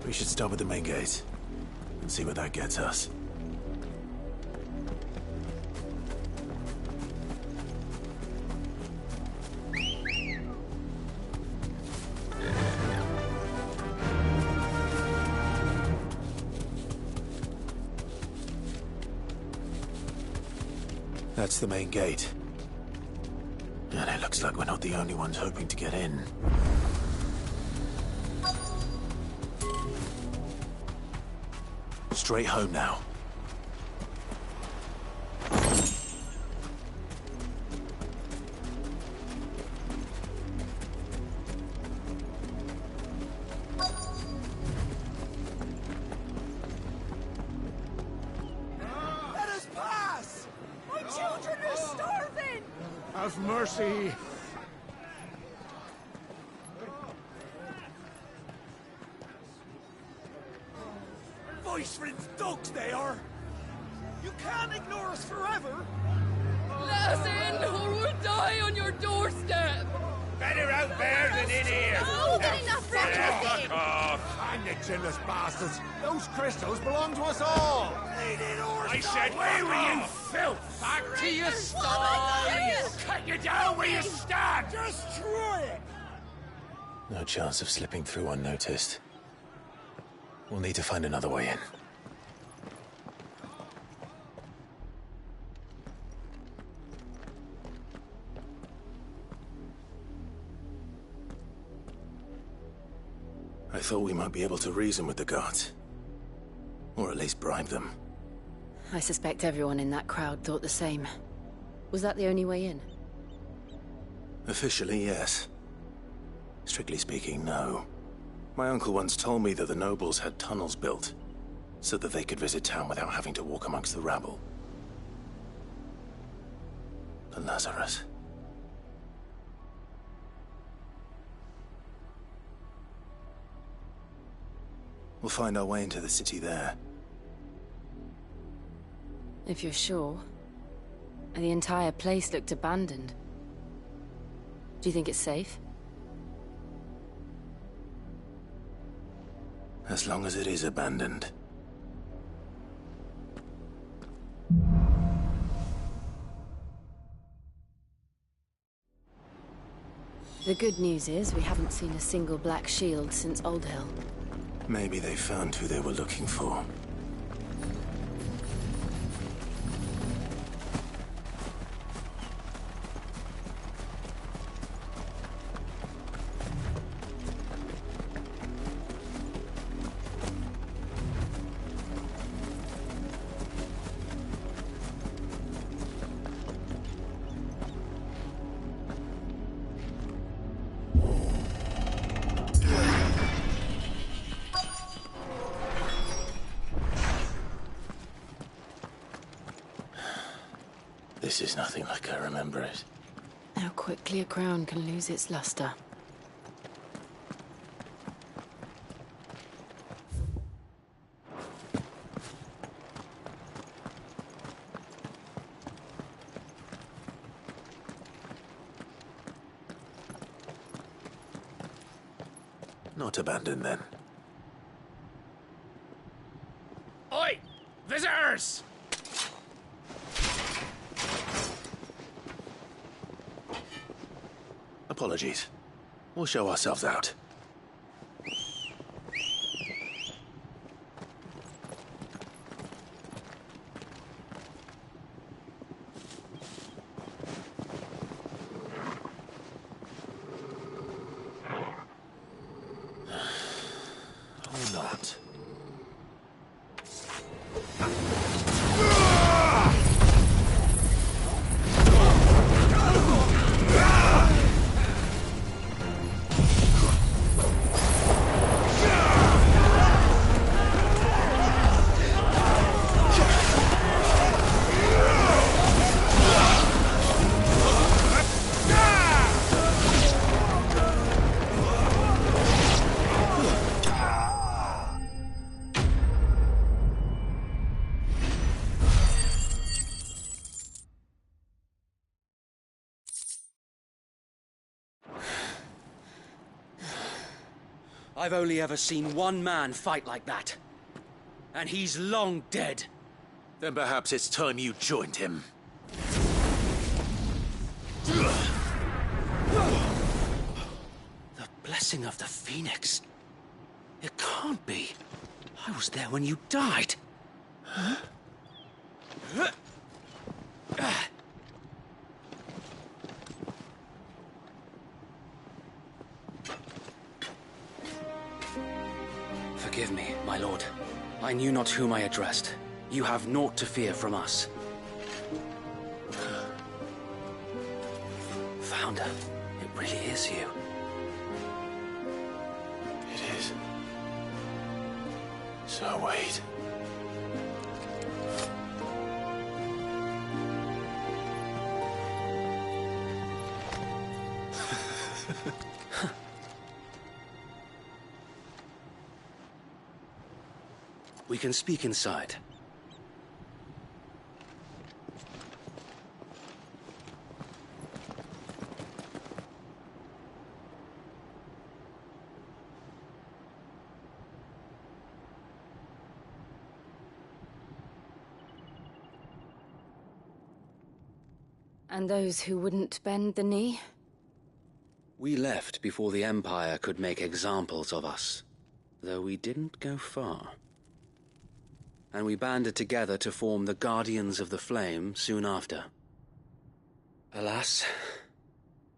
Speaker 7: We should start with the main gate and see where that gets us. That's the main gate. And it looks like we're not the only ones hoping to get in. Straight home now.
Speaker 22: Let us pass! My children are starving!
Speaker 15: Have mercy.
Speaker 22: Iceland's dogs, they are! You can't ignore us forever!
Speaker 2: Let us in, or we'll die on your doorstep!
Speaker 21: Better out there than in here!
Speaker 9: Oh, get enough retrofitting!
Speaker 21: Hang the chinless bastards! Those crystals belong to us all! I said, where were you, filth? Back to your sties! Cut you down where you stand! Destroy it!
Speaker 7: No chance of slipping through unnoticed. We'll need to find another way in. I thought we might be able to reason with the guards. Or at least bribe them.
Speaker 8: I suspect everyone in that crowd thought the same. Was that the only way in?
Speaker 7: Officially, yes. Strictly speaking, no. My uncle once told me that the nobles had tunnels built, so that they could visit town without having to walk amongst the rabble. But Lazarus... We'll find our way into the city there.
Speaker 8: If you're sure. The entire place looked abandoned. Do you think it's safe?
Speaker 7: As long as it is abandoned.
Speaker 8: The good news is we haven't seen a single black shield since Old Hill.
Speaker 7: Maybe they found who they were looking for. This is nothing like I remember it.
Speaker 8: How quickly a crown can lose its luster.
Speaker 7: Not abandoned, then.
Speaker 3: Oi! Visitors!
Speaker 7: Apologies. We'll show ourselves out. Or not.
Speaker 23: I've only ever seen one man fight like that. And he's long dead.
Speaker 7: Then perhaps it's time you joined him.
Speaker 23: The blessing of the Phoenix. It can't be. I was there when you died. Huh? Forgive me, my lord. I knew not whom I addressed. You have naught to fear from us. Founder, it really is you.
Speaker 7: It is. So wait.
Speaker 12: We can speak inside.
Speaker 8: And those who wouldn't bend the knee?
Speaker 12: We left before the Empire could make examples of us, though we didn't go far. And we banded together to form the Guardians of the Flame soon after. Alas,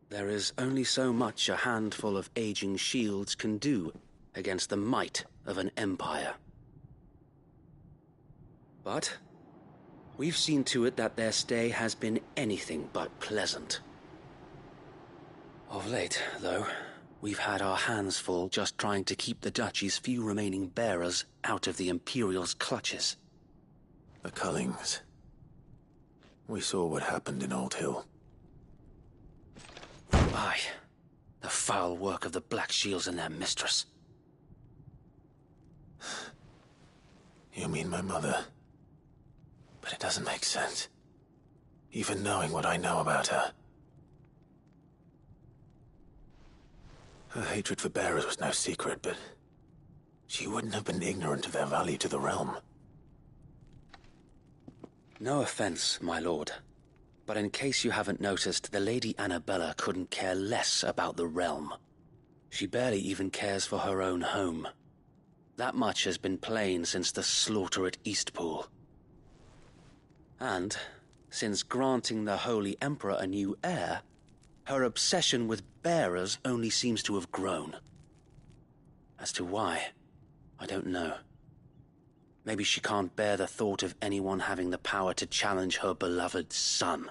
Speaker 12: there is only so much a handful of aging shields can do against the might of an empire. But we've seen to it that their stay has been anything but pleasant. Of late, though, we've had our hands full just trying to keep the Duchy's few remaining bearers out of the Imperial's clutches.
Speaker 7: The Cullings. We saw what happened in Old Hill.
Speaker 12: Aye, the foul work of the Black Shields and their mistress.
Speaker 7: You mean my mother? But it doesn't make sense. Even knowing what I know about her. Her hatred for bearers was no secret, but she wouldn't have been ignorant of their value to the realm.
Speaker 12: No offense, my lord, but in case you haven't noticed, the Lady Annabella couldn't care less about the realm. She barely even cares for her own home. That much has been plain since the slaughter at Eastpool. And, since granting the Holy Emperor a new heir, her obsession with bearers only seems to have grown. As to why, I don't know. Maybe she can't bear the thought of anyone having the power to challenge her beloved son.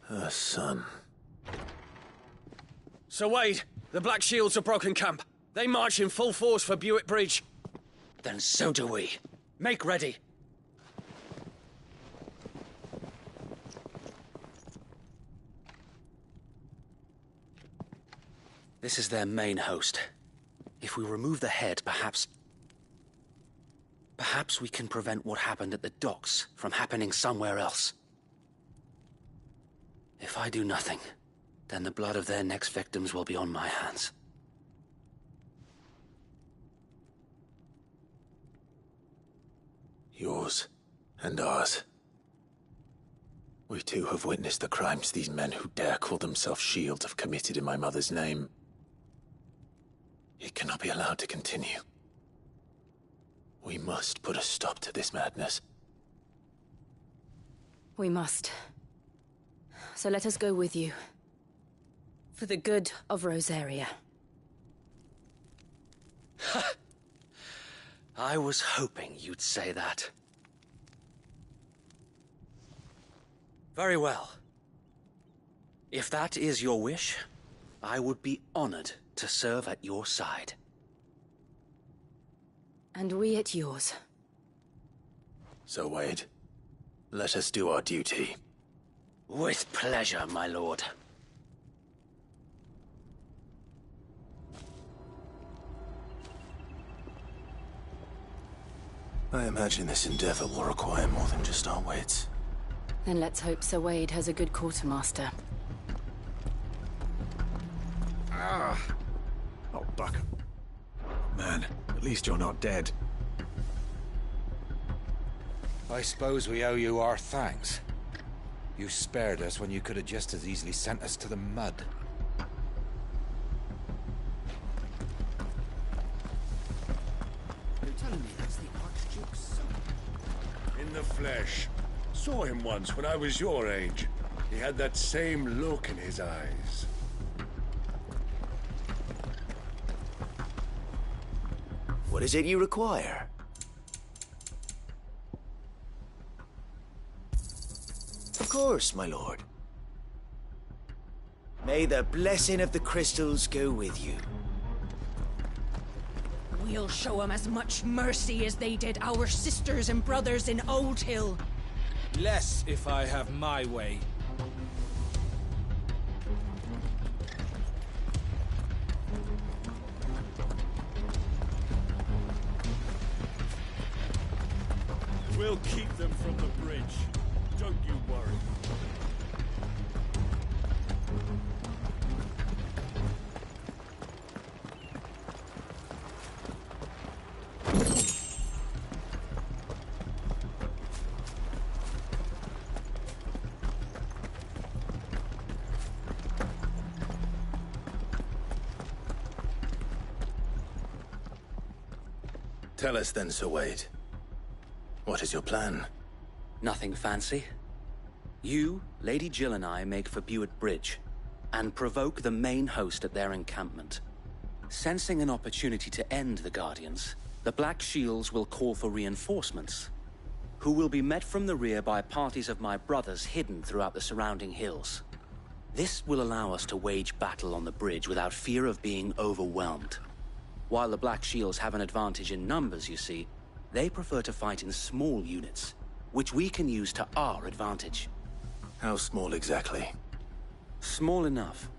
Speaker 7: Her son.
Speaker 3: Sir Wade, the Black Shields have broken camp. They march in full force for Buick Bridge.
Speaker 12: Then so do we.
Speaker 3: Make ready.
Speaker 12: This is their main host. If we remove the head, perhaps we can prevent what happened at the docks from happening somewhere else. If I do nothing, then the blood of their next victims will be on my hands.
Speaker 7: Yours and ours. We too have witnessed the crimes these men who dare call themselves shields have committed in my mother's name. It cannot be allowed to continue. We must put a stop to this madness.
Speaker 8: We must. So let us go with you. For the good of Rosaria.
Speaker 12: I was hoping you'd say that. Very well. If that is your wish, I would be honored to serve at your side.
Speaker 8: And we at yours.
Speaker 7: So, Wade, let us do our duty.
Speaker 12: With pleasure, my lord.
Speaker 7: I imagine this endeavor will require more than just our wits.
Speaker 8: Then let's hope Sir Wade has a good quartermaster.
Speaker 1: Ah! Oh, Buck. Man, at least you're not dead.
Speaker 5: I suppose we owe you our thanks. You spared us when you could have just as easily sent us to the mud.
Speaker 21: You're telling me that's the Archduke's son? In the flesh. Saw him once when I was your age. He had that same look in his eyes.
Speaker 11: What is it you require? Of course, my lord. May the blessing of the crystals go with you.
Speaker 2: We'll show them as much mercy as they did our sisters and brothers in Old Hill.
Speaker 23: Less if I have my way.
Speaker 3: We'll keep them from the bridge. Don't you worry.
Speaker 7: Tell us then, Sir Wade. What is your plan?
Speaker 13: Nothing fancy. You, Lady Jill and I make for Buett Bridge, and provoke the main host at their encampment. Sensing an opportunity to end the Guardians, the Black Shields will call for reinforcements, who will be met from the rear by parties of my brothers hidden throughout the surrounding hills. This will allow us to wage battle on the bridge without fear of being overwhelmed. While the Black Shields have an advantage in numbers, you see, they prefer to fight in small units, which we can use to our advantage.
Speaker 7: How small exactly?
Speaker 13: Small enough,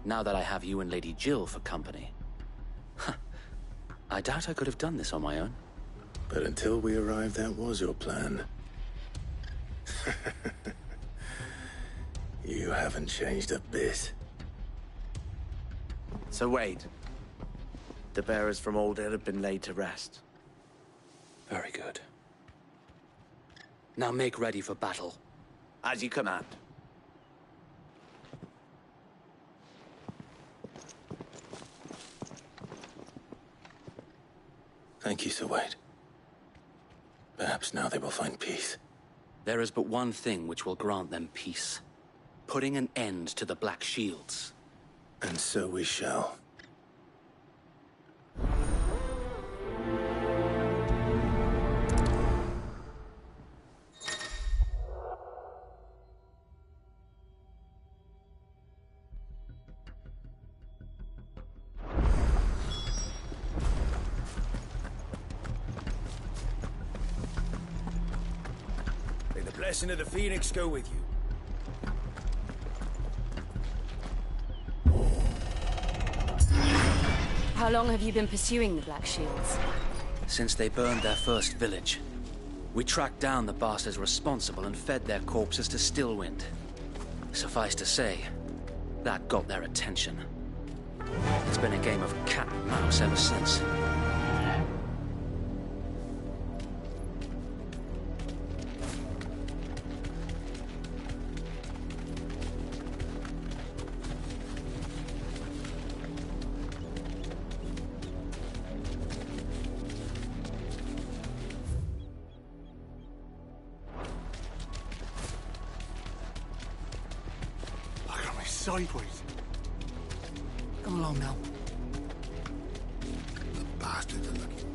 Speaker 13: now that I have you and Lady Jill for company. I doubt I could have done this on my own.
Speaker 7: But until we arrived, that was your plan. You haven't changed a bit.
Speaker 23: So Wade, the bearers from Old Hill have been laid to rest.
Speaker 13: Very good. Now make ready for battle.
Speaker 23: As you command.
Speaker 7: Thank you, Sir Wade. Perhaps now they will find peace.
Speaker 13: There is but one thing which will grant them peace. Putting an end to the Black Shields.
Speaker 7: And so we shall.
Speaker 11: May the blessing of the Phoenix go with you.
Speaker 8: How long have you been pursuing the Black Shields?
Speaker 13: Since they burned their first village. We tracked down the bastards responsible and fed their corpses to Stillwind. Suffice to say, that got their attention. It's been a game of cat and mouse ever since.
Speaker 15: Sideways.
Speaker 18: Come along now.
Speaker 15: The bastards are looking.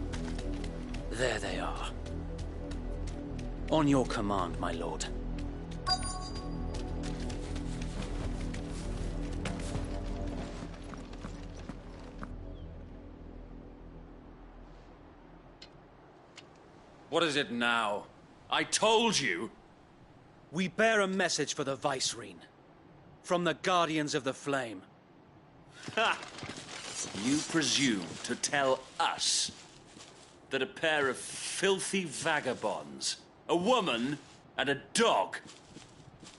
Speaker 13: There they are. On your command, my lord.
Speaker 3: What is it now? I told you!
Speaker 13: We bear a message for the Vicereine. From the Guardians of the Flame.
Speaker 3: Ha! You presume to tell us that a pair of filthy vagabonds, a woman and a dog,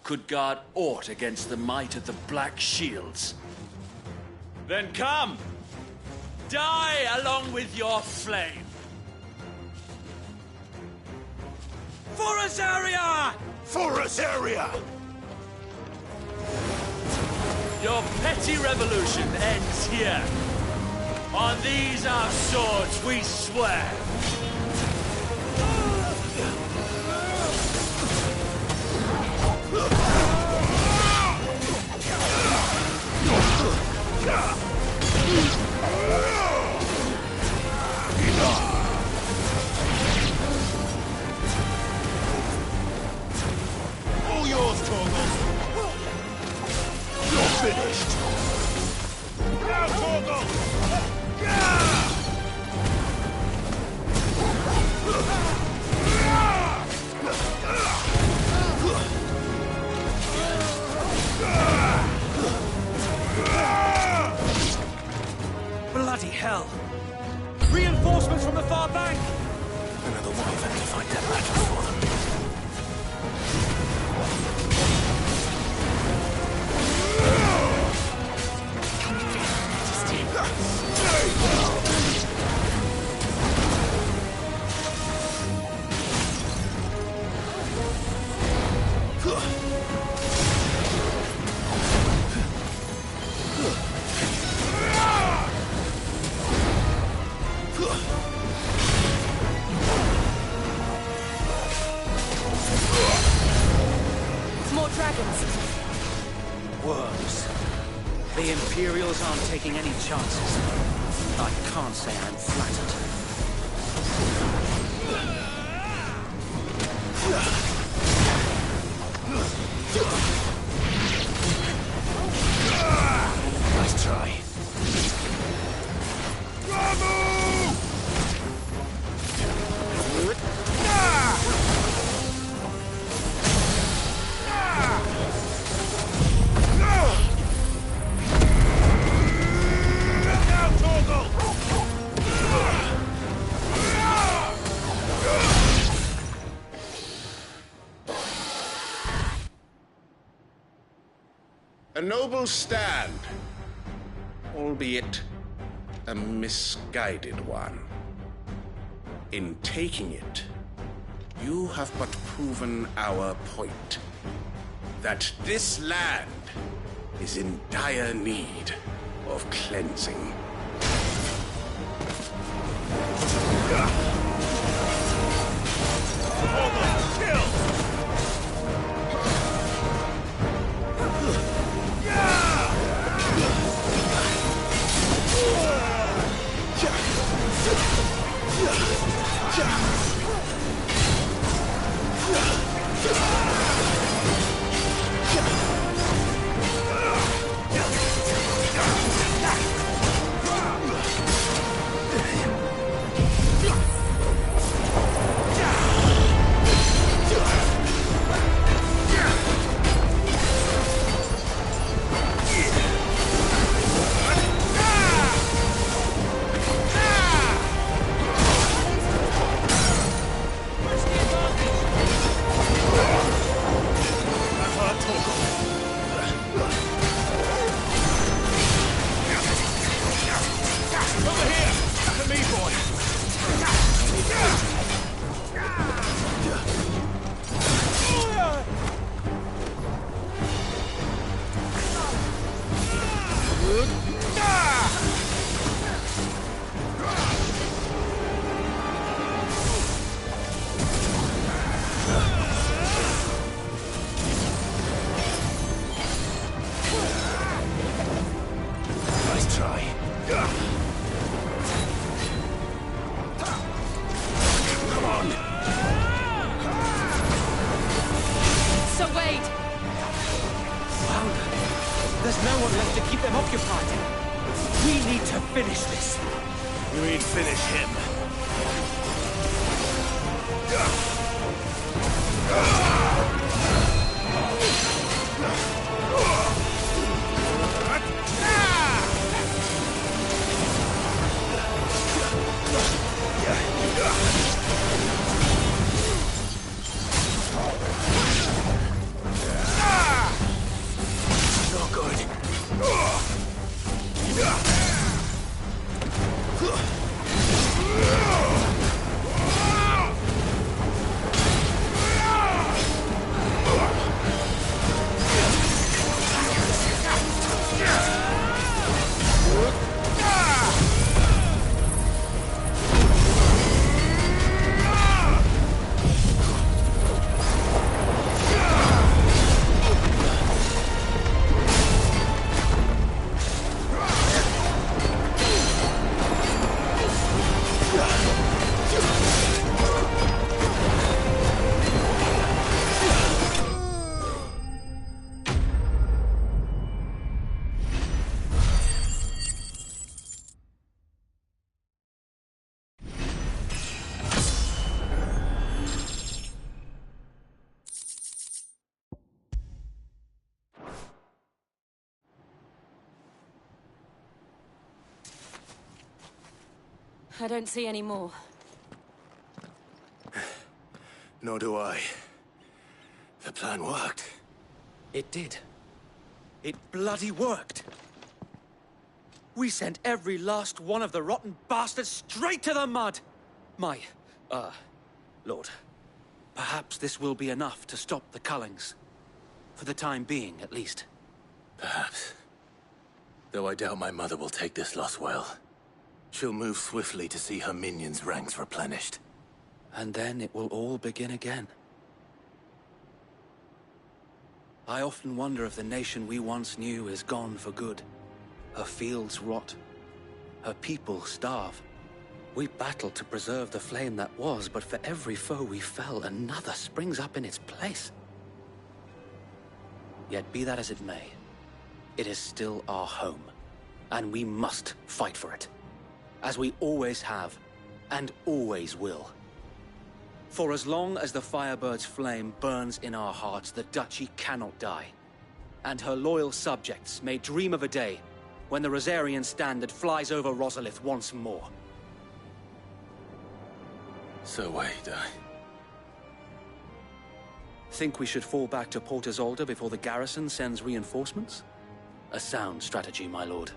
Speaker 3: could guard aught against the might of the Black Shields? Then come! Die along with your flame! For Azaria!
Speaker 21: For Azaria!
Speaker 3: Your petty revolution ends here. On these our swords we swear.
Speaker 21: All yours, Torgal. You're finished. Now, Torgal!
Speaker 23: The Imperials aren't taking any chances. I can't say I'm flattered.
Speaker 21: Nice try.
Speaker 17: A noble stand, albeit a misguided one. In taking it, you have but proven our point. That this land is in dire need of cleansing.
Speaker 23: There's no one left to keep them occupied. We need to finish this.
Speaker 21: You mean finish him? Not good.
Speaker 8: I don't see any more.
Speaker 21: Nor do I. The plan worked.
Speaker 23: It did. It bloody worked. We sent every last one of the rotten bastards straight to the mud! Lord, perhaps this will be enough to stop the Cullings. For the time being, at least.
Speaker 21: Perhaps. Though I doubt my mother will take this loss well. She'll move swiftly to see her minions' ranks replenished.
Speaker 23: And then it will all begin again. I often wonder if the nation we once knew is gone for good.
Speaker 13: Her fields rot. Her people starve. We battle to preserve the flame that was, but for every foe we fell, another springs up in its place. Yet be that as it may, it is still our home, and we must fight for it, as we always have, and always will. For as long as the Firebird's flame burns in our hearts, the Duchy cannot die, and her loyal subjects may dream of a day when the Rosarian standard flies over Rosalith once more.
Speaker 7: So wait,
Speaker 13: Think we should fall back to Port Isolde before the garrison sends reinforcements? A sound strategy, my lord.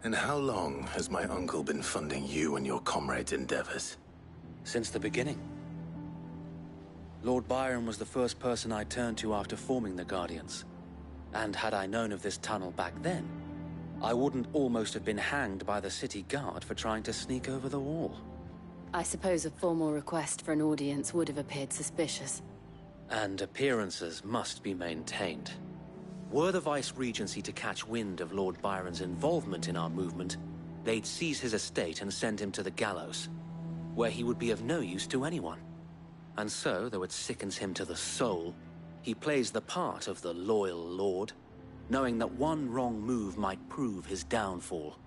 Speaker 7: And how long has my uncle been funding you and your comrades' endeavors?
Speaker 13: Since the beginning. Lord Byron was the first person I turned to after forming the Guardians. And had I known of this tunnel back then, I wouldn't almost have been hanged by the city guard for trying to sneak over the wall.
Speaker 8: I suppose a formal request for an audience would have appeared suspicious.
Speaker 13: And appearances must be maintained. Were the Vice-Regency to catch wind of Lord Byron's involvement in our movement, they'd seize his estate and send him to the gallows, where he would be of no use to anyone. And so, though it sickens him to the soul, he plays the part of the loyal lord, knowing that one wrong move might prove his downfall.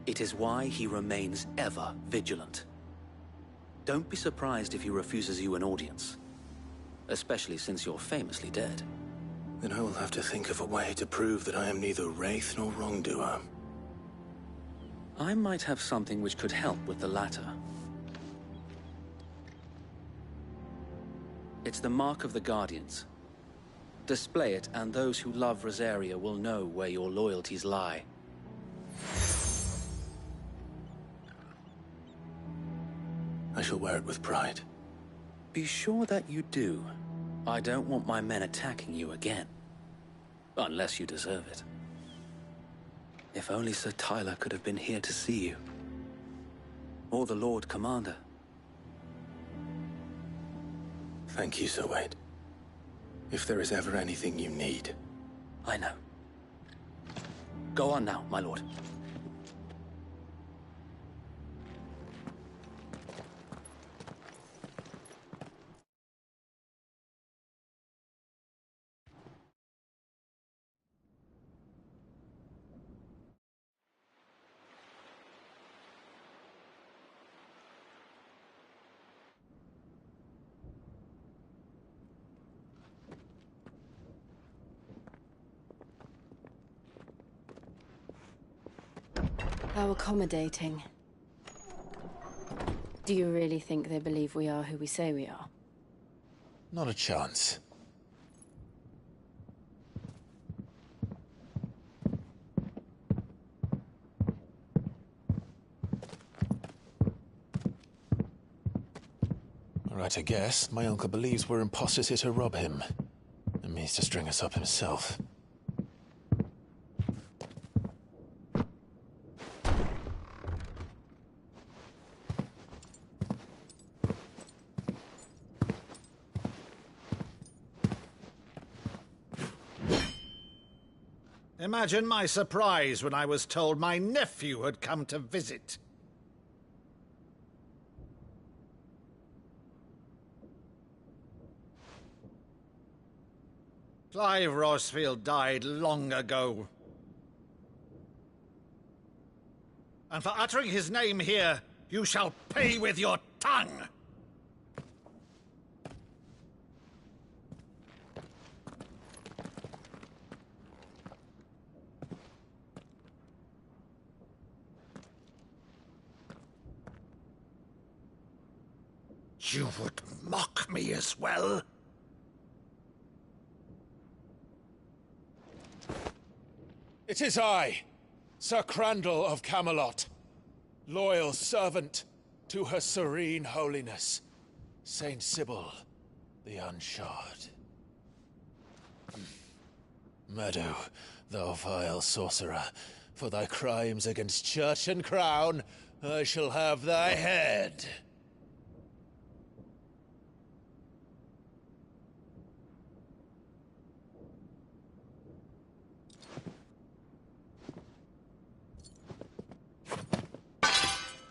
Speaker 13: It is why he remains ever vigilant. Don't be surprised if he refuses you an audience, especially since you're famously dead.
Speaker 7: Then I will have to think of a way to prove that I am neither wraith nor wrongdoer.
Speaker 13: I might have something which could help with the latter. It's the mark of the Guardians. Display it, and those who love Rosaria will know where your loyalties lie.
Speaker 7: I shall wear it with pride.
Speaker 13: Be sure that you do. I don't want my men attacking you again. Unless you deserve it. If only Sir Tyler could have been here to see you. Or the Lord Commander.
Speaker 7: Thank you, Sir Wade. If there is ever anything you need.
Speaker 13: I know. Go on now, my lord.
Speaker 8: How accommodating. Do you really think they believe we are who we say we are?
Speaker 1: Not a chance. Right, I guess. My uncle believes we're imposters here to rob him. And means to string us up himself.
Speaker 21: Imagine my surprise when I was told my nephew had come to visit. Clive Rosfield died long ago. And for uttering his name here, you shall pay with your tongue! You would mock me as well?
Speaker 1: It is I, Sir Crandall of Camelot, loyal servant to Her Serene Holiness, Saint Sybil the Unshod. Meadow, thou vile sorcerer, for thy crimes against church and crown, I shall have thy head.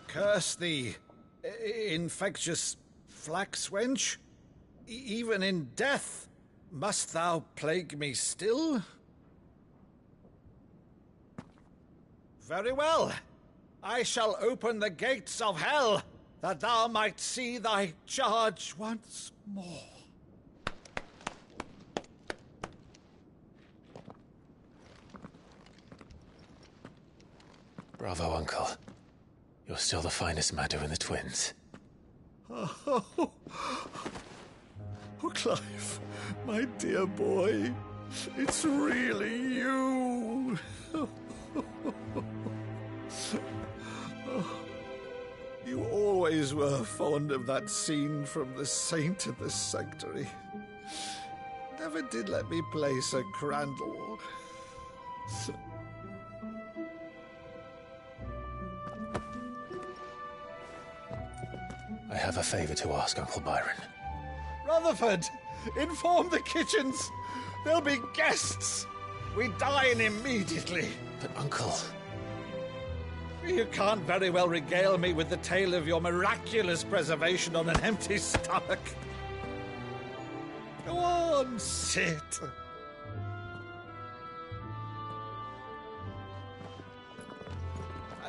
Speaker 21: Curse thee, infectious flax wench. Even in death, must thou plague me still? Very well. I shall open the gates of hell, that thou might see thy charge once more.
Speaker 1: Bravo, Uncle. You're still the finest Meadow in the twins.
Speaker 21: Oh, Clive, my dear boy, it's really you. You always were fond of that scene from The Saint of the Sanctuary. Never did let me play Sir Crandall.
Speaker 1: I have a favor to ask, Uncle Byron.
Speaker 21: Rutherford, inform the kitchens. There'll be guests. We dine immediately.
Speaker 1: But, Uncle...
Speaker 21: You can't very well regale me with the tale of your miraculous preservation on an empty stomach. Go on, sit.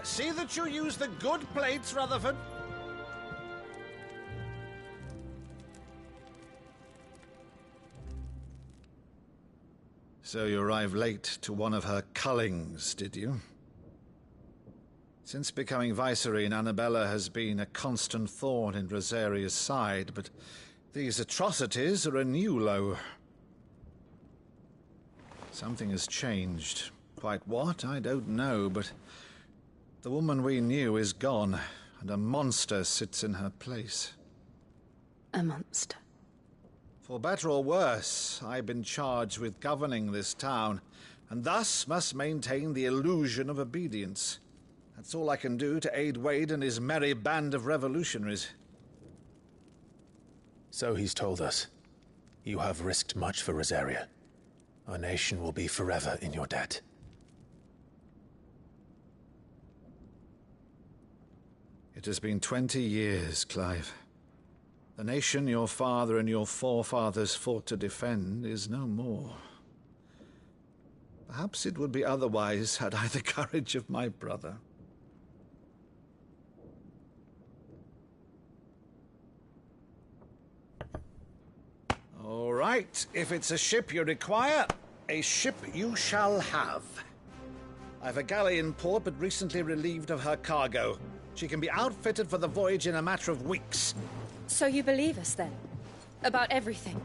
Speaker 21: See that you use the good plates, Rutherford. So you arrived late to one of her cullings, did you? Since becoming Vicereine, Annabella has been a constant thorn in Rosaria's side, but these atrocities are a new low. Something has changed. Quite what, I don't know, but the woman we knew is gone, and a monster sits in her place.
Speaker 8: A monster?
Speaker 21: For better or worse, I've been charged with governing this town, and thus must maintain the illusion of obedience. That's all I can do to aid Wade and his merry band of revolutionaries.
Speaker 1: So he's told us. You have risked much for Rosaria. Our nation will be forever in your debt.
Speaker 21: It has been 20 years, Clive. The nation your father and your forefathers fought to defend is no more. Perhaps it would be otherwise had I the courage of my brother. All right, if it's a ship you require, a ship you shall have. I've a galley in port, but recently relieved of her cargo. She can be outfitted for the voyage in a matter of weeks.
Speaker 16: So you believe us, then? About everything?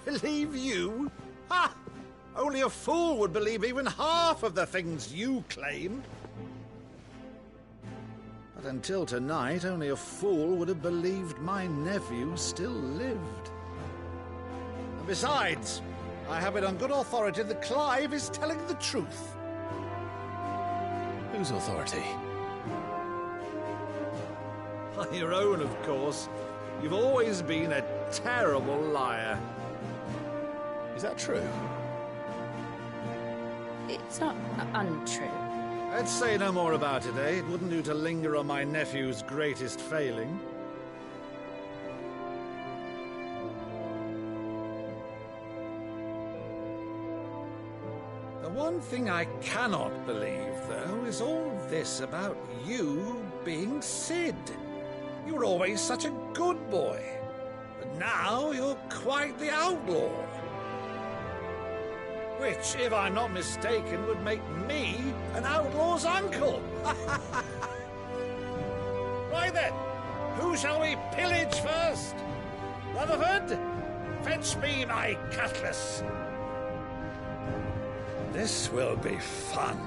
Speaker 21: Believe you? Ha! Only a fool would believe even half of the things you claim. But until tonight, only a fool would have believed my nephew still lived. And besides, I have it on good authority that Clive is telling the truth.
Speaker 1: Whose authority?
Speaker 21: Your own, of course. You've always been a terrible liar.
Speaker 1: Is that true?
Speaker 16: It's not untrue.
Speaker 21: Let's say no more about it, eh? It wouldn't do to linger on my nephew's greatest failing. The one thing I cannot believe, though, is all this about you being Sid. You were always such a good boy, but now you're quite the outlaw. Which, if I'm not mistaken, would make me an outlaw's uncle. Right then, who shall we pillage first? Rutherford, fetch me my cutlass. This will be fun.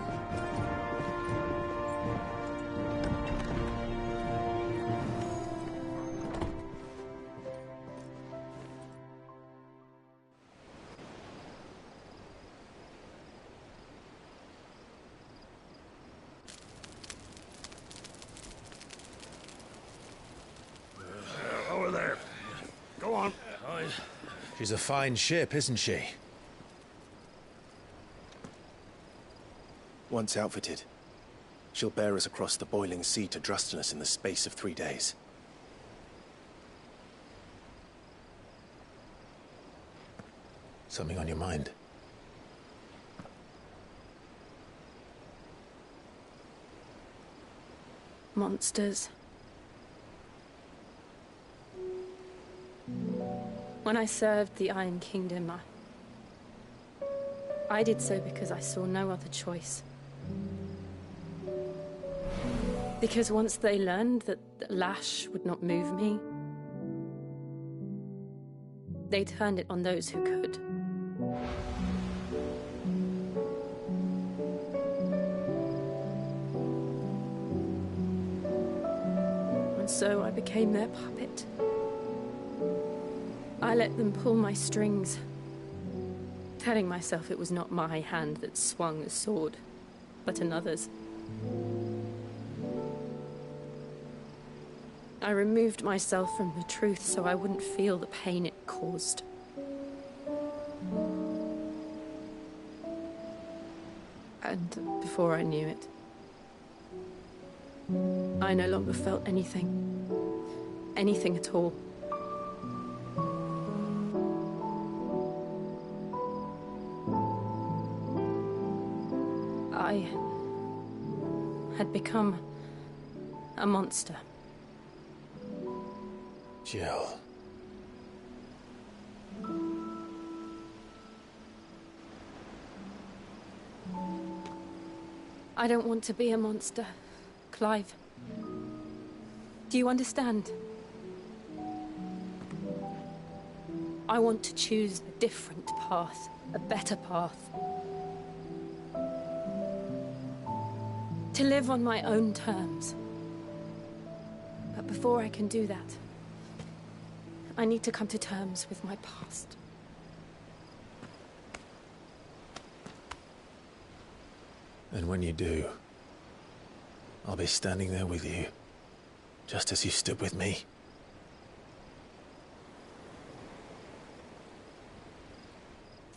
Speaker 21: Over there. Go on.
Speaker 1: She's a fine ship, isn't she?
Speaker 7: Once outfitted, she'll bear us across the boiling sea to Drustinus in the space of 3 days.
Speaker 1: Something on your mind?
Speaker 16: Monsters. When I served the Iron Kingdom, I did so because I saw no other choice. Because once they learned that the lash would not move me, they turned it on those who could. And so I became their puppet. I let them pull my strings, telling myself it was not my hand that swung the sword, but another's. I removed myself from the truth so I wouldn't feel the pain it caused. And before I knew it, I no longer felt anything. Anything at all. I had become a monster.
Speaker 1: Jill.
Speaker 16: I don't want to be a monster, Clive. Do you understand? I want to choose a different path, a better path. To live on my own terms. But before I can do that, I need to come to terms with my past.
Speaker 1: And when you do, I'll be standing there with you, just as you stood with me.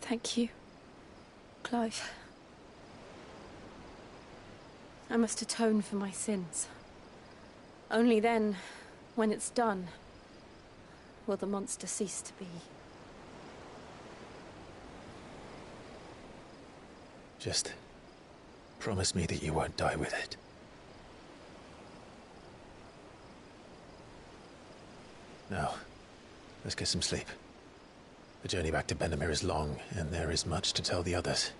Speaker 16: Thank you, Clive. I must atone for my sins. Only then, when it's done, will the monster cease to be.
Speaker 1: Just promise me that you won't die with it. Now, let's get some sleep. The journey back to Benamir is long, and there is much to tell the others.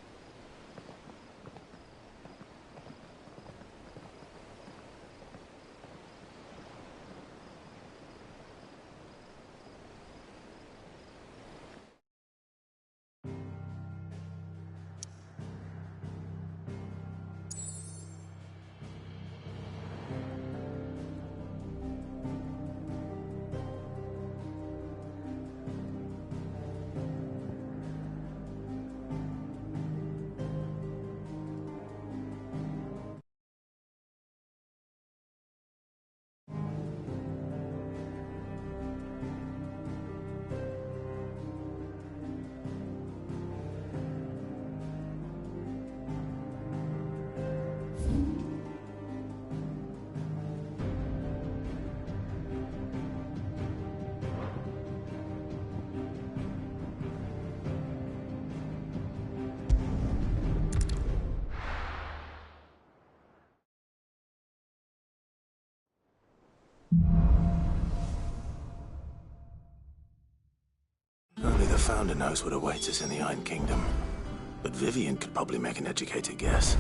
Speaker 7: Only the Founder knows what awaits us in the Iron Kingdom. But Vivian could probably make an educated guess.